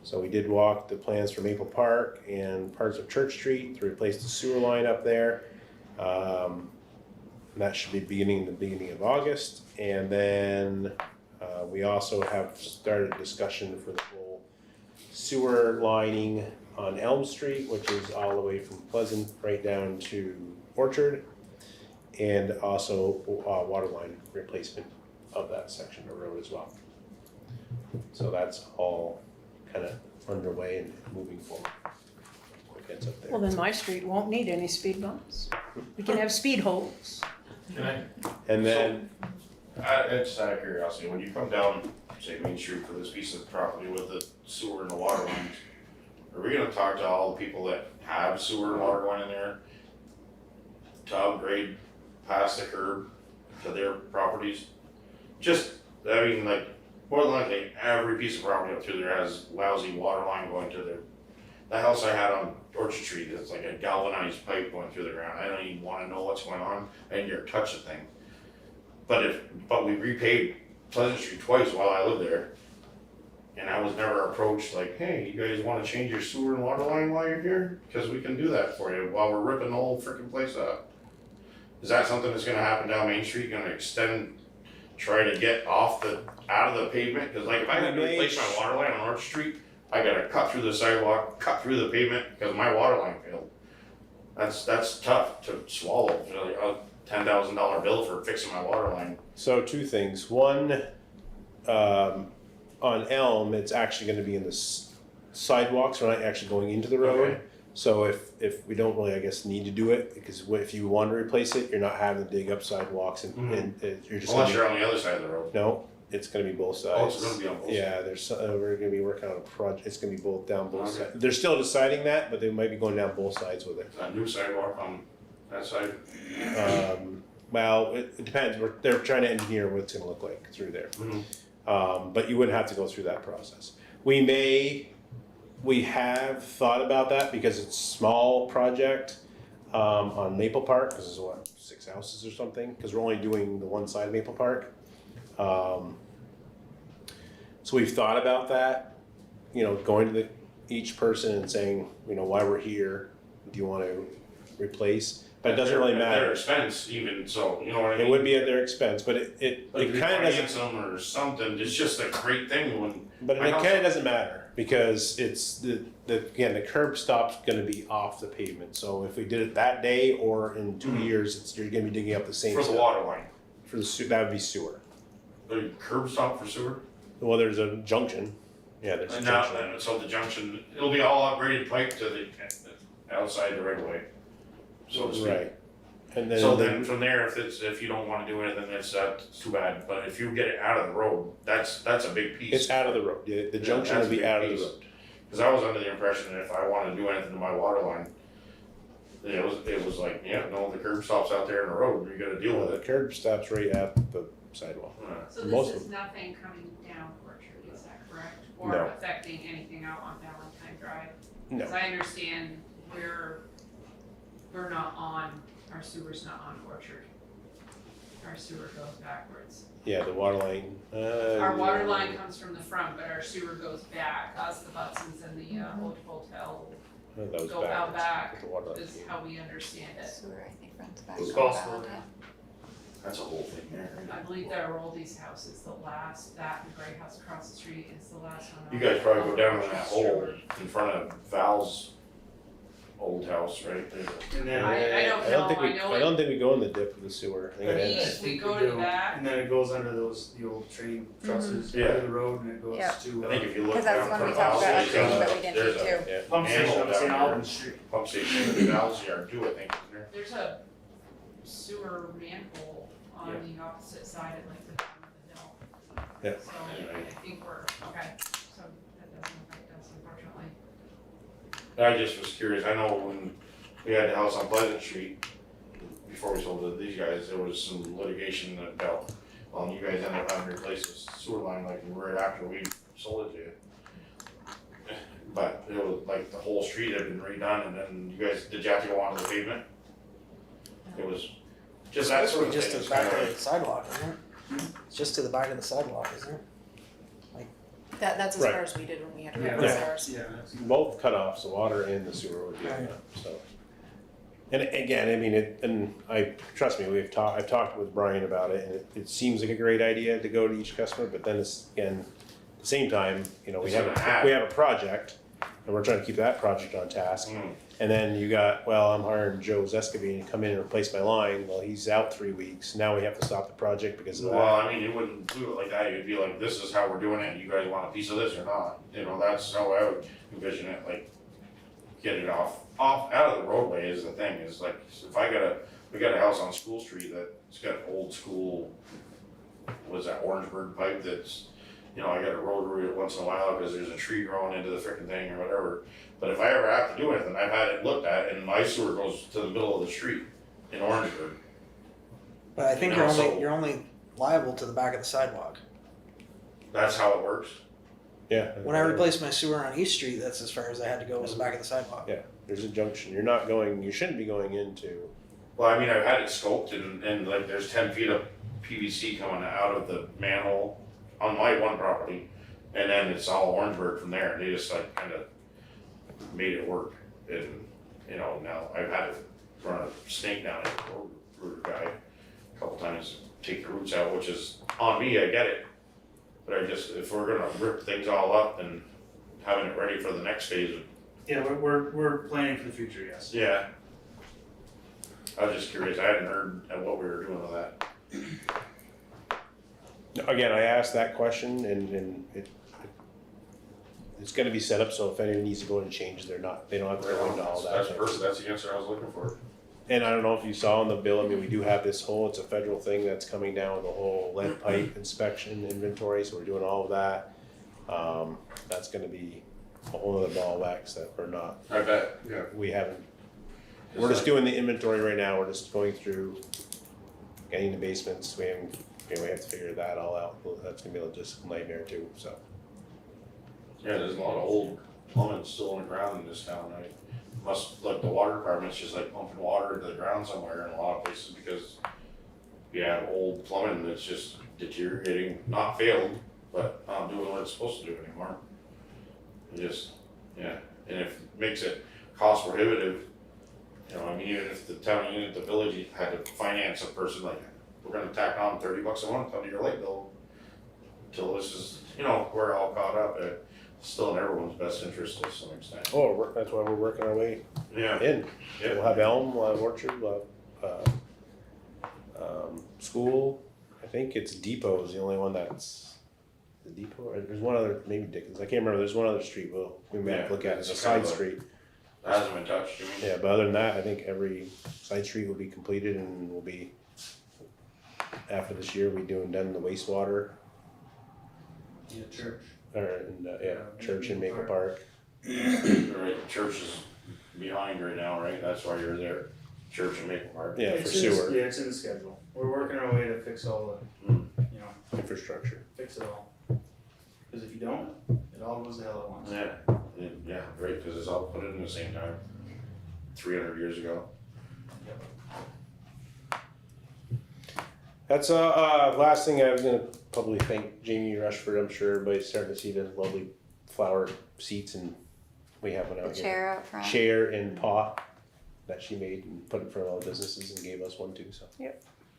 So we did walk the plans for Maple Park and parts of Church Street to replace the sewer line up there. That should be beginning of August. And then we also have started discussion for the whole sewer lining on Elm Street, which is all the way from Pleasant right down to Orchard. And also water line replacement of that section of road as well. So that's all kind of underway and moving forward. Quick heads up there. Well, then my street won't need any speed bumps. We can have speed holes. Can I? And then, It's out of curiosity, when you come down, say, Main Street for this piece of property with the sewer and the water lines, are we gonna talk to all the people that have sewer and water going in there to upgrade past the curb to their properties? Just, I mean, like, more than likely, every piece of property up through there has lousy water line going to their, the house I had on Orchard Street, it's like a galvanized pipe going through the ground. I don't even wanna know what's going on. I didn't dare touch the thing. But we repaved Pleasant Street twice while I lived there. And I was never approached like, hey, you guys wanna change your sewer and water line while you're here? Cause we can do that for you while we're ripping the whole frickin' place up. Is that something that's gonna happen down Main Street, gonna extend, try to get off the out of the pavement? Cause like if I had to replace my water line on Arch Street, I gotta cut through the sidewalk, cut through the pavement, because my water line failed. That's tough to swallow, you know, like a $10,000 bill for fixing my water line. So two things. One, on Elm, it's actually gonna be in the sidewalks, we're not actually going into the road. Okay. So if we don't really, I guess, need to do it, because if you want to replace it, you're not having to dig up sidewalks and, you're just. Unless gonna you're on the other side of the road. No, it's gonna be both sides. Oh, it's gonna be on both sides. Yeah, we're gonna be working on a project, it's gonna be both down both Okay. sides. They're still deciding that, but they might be going down both sides with it. A new sidewalk on that side. Well, it depends, they're trying to engineer what it's gonna look like through there. But you wouldn't have to go through that process. We have thought about that because it's a small project, on Maple Park, because it's what, 6 houses or something, because we're only doing the one side of Maple Park. So we've thought about that, you know, going to each person and saying, you know, why we're here, do you want to replace? But it doesn't really At their matter. expense even, so, you know what I mean? It would be at their expense, but it Like kind of doesn't. refinance them or something, it's just a great thing when. But my it house- kind of doesn't matter because it's again, the curb stop's gonna be off the pavement. So if we did it that day or in 2 years, you're gonna be digging up the same For stuff. the water line, For the that would be sewer. the curb stop for sewer? Well, there's a junction. Yeah, there's a And junction. now, so the junction, it'll be all upgraded pipe to the outside the right of way, so to speak. Right. And then, So then from there, if you don't wanna do it, then that's too bad, but if you get it out of the road, that's a big piece. it's out of the road. The junction that's will a be big out of the piece. road. Cause I was under the impression that if I wanted to do anything to my water line, it was like, yeah, no, the curb stop's out there in the road, you gotta deal with The it. curb stop's right at the sidewalk. So Most this of is nothing coming down Orchard, is that correct? No. Or affecting anything out on Valentine Drive? No. Cause I understand we're not on, our sewer's not on Orchard. Our sewer goes backwards. Yeah, the water line. Our water line comes from the front, but our sewer goes back, us, the Butsons and the old hotel That was go out back, The water line. is how we understand it. Sewer, I think, runs back. It's on possible, Valentine. That's a whole thing there. I believe that our Oldie's house is the last, that and Gray House across the street is the last one. You guys probably go down in that hole in front of Val's old house, right there. And then, I don't know, I know I it- don't think we go in the dip of the sewer. I think it We- ends. we go to do. that. And then it goes under the old train trusses, Yeah. under the road, and it goes Yeah. to, I think if you look 'Cause that's down when from we talked about Val's, upgrading, but we didn't there's need a to. pump station manhole on St. down Albans there. Street. Pump station in Val's yard too, I think, isn't there? There's a sewer manhole on the opposite side of like the bottom of the hill. Yeah. So I think we're, okay, so that doesn't affect us unfortunately. I just was curious, I know when we had the house on Pleasant Street, before we sold it to these guys, there was some litigation about, well, you guys ended up having to replace the sewer line like right after we sold it to you. But it was like the whole street had been redone and then you guys, did you have to go onto the pavement? It was just that sort of thing. Just to It's the back kinda of like- the sidewalk, isn't it? It's just to the back of the sidewalk, isn't it? That's as Right. far as we did when we had to Yeah. replace Yeah. ours. Yeah, that's. Both cutoffs, the water and the sewer would be on that, so. And again, I mean, trust me, I've talked with Brian about it, and it seems like a great idea to go to each customer, but then it's, again, at the same time, you know, we It's have gonna happen. we have a project, and we're trying to keep that project on task. And then you got, well, I'm hiring Joe Zescovine to come in and replace my line, well, he's out 3 weeks, now we have to stop the project because of that. Well, I mean, you wouldn't do it like that, you'd be like, this is how we're doing it, you guys want a piece of this or not? You know, that's how I would envision it, like, get it off, out of the roadway is the thing, is like, we got a house on School Street that's got old school, what is that, Orangeburg pipe that's, you know, I got a rotary it once in a while because there's a tree growing into the frickin' thing or whatever. But if I ever have to do anything, I've had it looked at and my sewer goes to the middle of the street in Orangeburg. But I think You know, so- you're only liable to the back of the sidewalk. That's how it works. Yeah. When I replaced my sewer on East Street, that's as far as I had to go, was the back of the sidewalk. Yeah, there's a junction, you shouldn't be going into, Well, I mean, I've had it scoped and like there's 10 feet of PVC coming out of the manhole on my one property. And then it's all Orangeburg from there. They just like kind of made it work. And, you know, now I've had to run a snake down it, road rooter guy, a couple times to take the roots out, which is on me, I get it. But I just, if we're gonna rip things all up and having it ready for the next phase, Yeah, we're planning for the future, yes. yeah. I was just curious, I hadn't heard what we were doing with that. Again, I asked that question and it's gonna be set up so if anyone needs to go in and change, they don't have to go into all that. That's the answer I was looking for. And I don't know if you saw in the bill, I mean, we do have this whole, it's a federal thing that's coming down with the whole lead pipe inspection inventory, so we're doing all of that. That's gonna be a whole other ball of wax that we're not, I bet, yeah. we haven't, we're just doing the inventory right now, we're just going through getting the basements, we have to figure that all out, that's gonna be a logistical nightmare too, so. Yeah, there's a lot of old plumbing still in the ground in this town, like the water department's just like pumping water into the ground somewhere in a lot of places because you have old plumbing that's just deteriorating, not failed, but not doing what it's supposed to do anymore. It just, yeah, and if it makes it cost prohibitive, you know, I mean, even if the town unit, the village had to finance a person, like, we're gonna tack on $30 a month onto your light bill till this is, you know, we're all caught up. Still in everyone's best interest to some extent. Oh, that's why we're working our way Yeah. in. Yeah. We'll have Elm, we'll have Orchard, we'll have, school, I think it's Depot is the only one that's, the Depot, or there's one other, maybe Dickens, I can't remember, there's one other street we may have to look at, it's a side street. That hasn't been touched, you mean? Yeah, but other than that, I think every side street will be completed and will be, after this year, we done the wastewater, Yeah, church. Church and Maple Park. Right, the church is behind right now, right? That's why you're there. Church and Maple Park. Yeah, for It's in the- sewer. Yeah, it's in the schedule. We're working our way to fix all the, you know, Infrastructure. fix it all. Cause if you don't, it all goes to hell at once. Yeah, right, because it's all put in the same time, 300 years ago. That's last thing I was gonna probably thank Jamie Rushford. I'm sure everybody's starting to see the lovely flower seats and we have one out The here. chair out front. Chair and paw that she made and put in front of all the businesses and gave us one too. So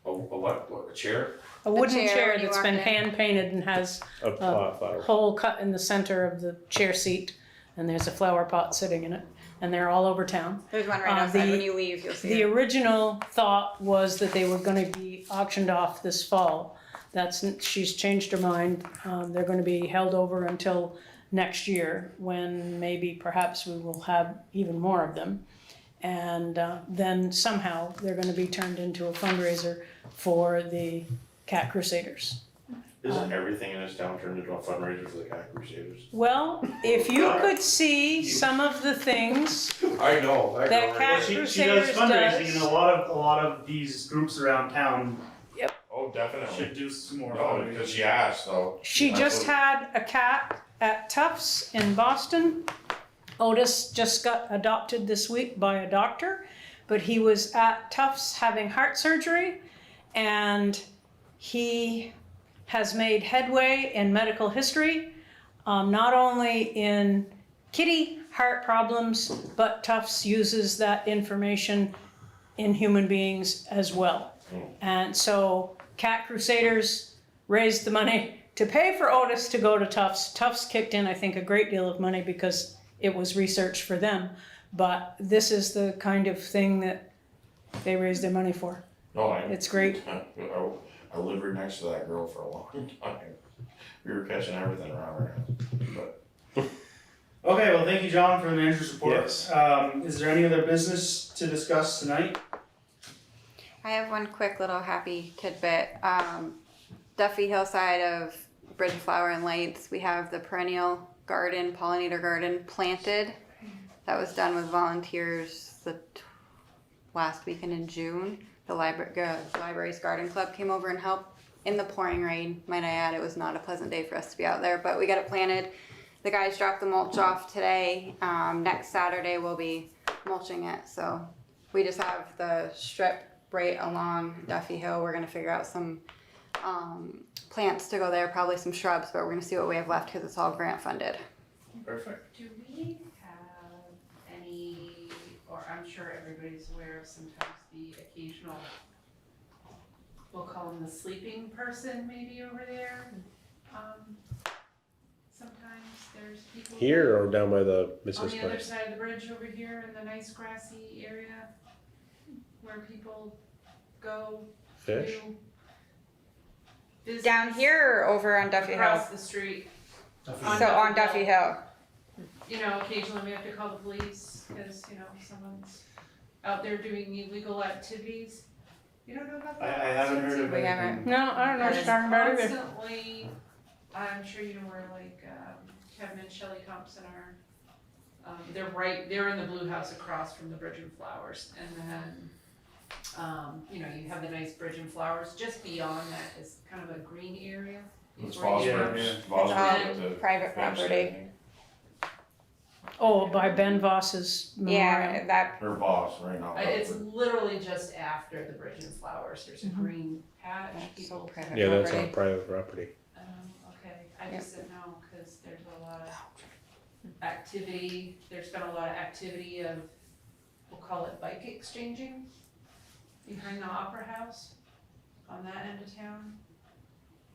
A what? A chair? A wooden chair chair when you that's walk been in. hand painted and has a flower. hole cut in the center of the chair seat, and there's a flower pot sitting in it, and they're all over town. There's one right outside the- when you leave, you'll see The it. original thought was that they were gonna be auctioned off this fall. She's changed her mind. They're gonna be held over until next year, when maybe perhaps we will have even more of them. And then somehow they're gonna be turned into a fundraiser for the Cat Crusaders. Isn't everything in this town turned into a fundraiser for the Cat Crusaders? Well, if you could see some of the things I know. that Well, Cat she does Crusaders fundraising and does. a lot of these groups around town Oh, definitely. should do some more No, fundraising. because she asked though. She That's just what- had a cat at Tufts in Boston. Otis just got adopted this week by a doctor, but he was at Tufts having heart surgery, and he has made headway in medical history, not only in kitty heart problems, but Tufts uses that information in human beings as well. And so Cat Crusaders raised the money to pay for Otis to go to Tufts. Tufts kicked in, I think, a great deal of money because it was research for them. But this is the kind of thing that they raised their money for. No, It's great. I lived right next to that girl for a long time. We were catching everything around her house. But Okay, well, thank you, John, for the manager's report. Yes. Is there any other business to discuss tonight? I have one quick little happy tidbit. Duffy Hillside of Bridge Flower and Lights, we have the perennial garden, pollinator garden planted. That was done with volunteers last weekend in June. The library's garden club came over and helped in the pouring rain. Might I add, it was not a pleasant day for us to be out there, but we got it planted. The guys dropped the mulch off today. Next Saturday we'll be mulching it. So we just have the strip right along Duffy Hill. We're gonna figure out some plants to go there, probably some shrubs, but we're gonna see what we have left because it's all grant funded. Perfect. Do we have any, or I'm sure everybody's aware of sometimes the occasional, we'll call them the sleeping person maybe over there? Sometimes there's people. Here or down by the On business the other place? side of the bridge over here in the nice grassy area where people go Fish? do business. Down here or over on Duffy Hill? Across the street. So on Duffy Hill. You know, occasionally we have to call the police because, you know, someone's out there doing illegal activities. You don't know about I that? haven't heard of We anything. haven't. No, I don't know what you're talking about either. Constantly, I'm sure you know where like Kevin and Shelley Thompson are. They're in the blue house across from the Bridge and Flowers. And then, you know, you have the nice Bridge and Flowers. Just beyond that is kind of a green area. It's Where you Vosburgh. work. Yeah. It's Vosburgh all with the private fence, I property. think. Oh, by Ben Voss's memorial. Yeah, that, Or Voss, right now. It's literally just after the Bridge and Flowers. There's a Mhm. green patch. that's so People private Yeah, that's property. on private property. Okay, I just didn't know, cause there's a lot of activity, there's been a lot of activity of, we'll call it bike exchanging behind the Opera House on that end of town.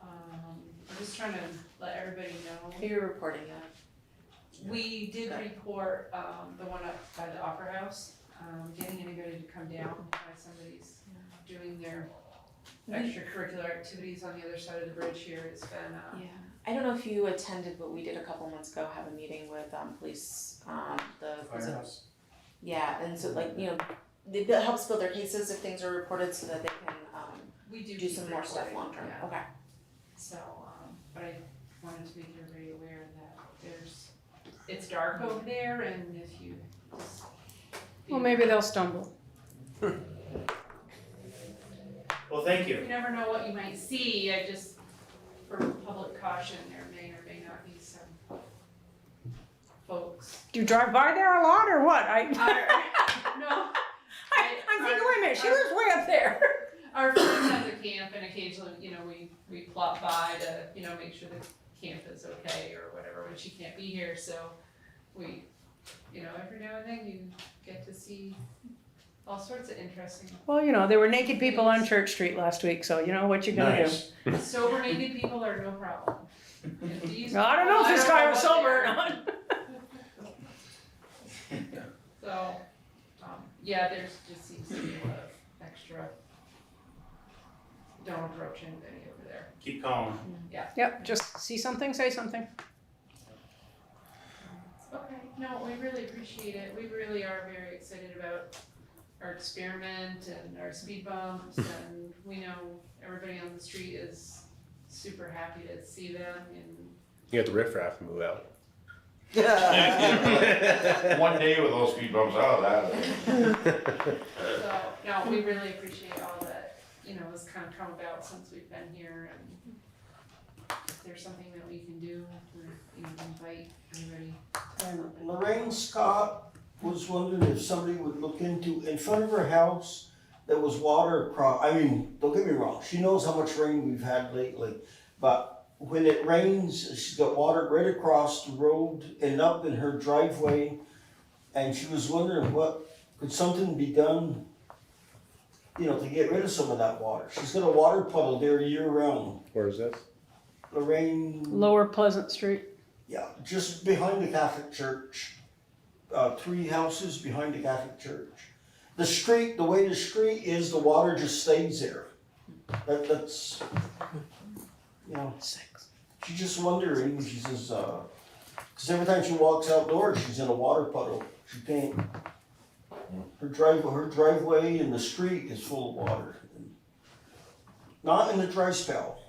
I'm just trying to let everybody know. Who are you reporting at? We did report, the one up by the Opera House, getting anybody to come down, while somebody's doing their extracurricular activities on the other side of the bridge here, it's been, Yeah, I don't know if you attended, but we did a couple months ago have a meeting with police, Firehouse. yeah, and so like, you know, it helps build their cases if things are reported so that they can we do do keep some more stuff reporting, long term. yeah. Okay. So, but I wanted to make everybody aware that it's dark over there and if you just. Well, maybe they'll stumble. Well, thank you. You never know what you might see, I just, for public caution, there may or may not be some folks. Do you drive by there a lot or what? No. I'm thinking, wait a minute, she lives way up there. Our friend has a camp and occasionally, you know, we plop by to, you know, make sure the camp is okay or whatever when she can't be here, so we, you know, every now and then you get to see all sorts of interesting, Well, you know, there were naked people on Church Street last week, so you know what you're gonna Nice. sober naked people are no problem. do. No, I don't know if this guy was sober or not. So, yeah, there's just seems to be a lot of extra, don't approach anybody over there. Keep calling. Yep, just see something, say something. Okay, no, we really appreciate it. We really are very excited about our experiment and our speed bumps, and we know everybody on the street is super happy to see them, and You got the riffraff to move out. One day with those speed bumps out of that. so, no, we really appreciate all that, you know, has kind of come about since we've been here, and if there's something that we can do, we, you know, invite everybody. And Lorraine Scott was wondering if somebody would look into, in front of her house, there was water across, I mean, don't get me wrong, she knows how much rain we've had lately, but when it rains, she's got water right across the road and up in her driveway, and she was wondering could something be done, you know, to get rid of some of that water. She's got a water puddle there year round. Where is this? Lorraine, Lower Pleasant Street. yeah, just behind the Catholic church. 3 houses behind the Catholic church. The street, the way the street is, the water just stays there. That's, you know, she's just wondering, she says, cause every time she walks outdoors, she's in a water puddle. She can't, her driveway and the street is full of water. Not in the dry spell.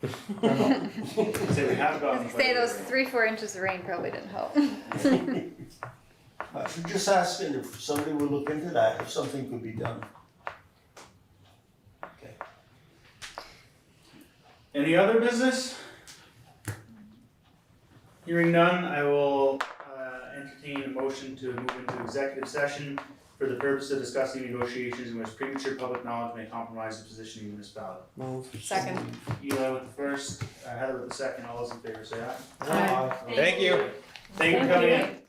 Say we have gotten. Say those 3-4 inches of rain probably didn't help. We're just asking if somebody would look into that, if something could be done. Okay. Any other business? Hearing none, I will entertain a motion to move into executive session for the purpose of discussing negotiations in which premature public knowledge may compromise the position of the municipality. Move. Second. Eli with the first, Heather with the second, all those in favor say aye. Thank you. Thank you for coming in.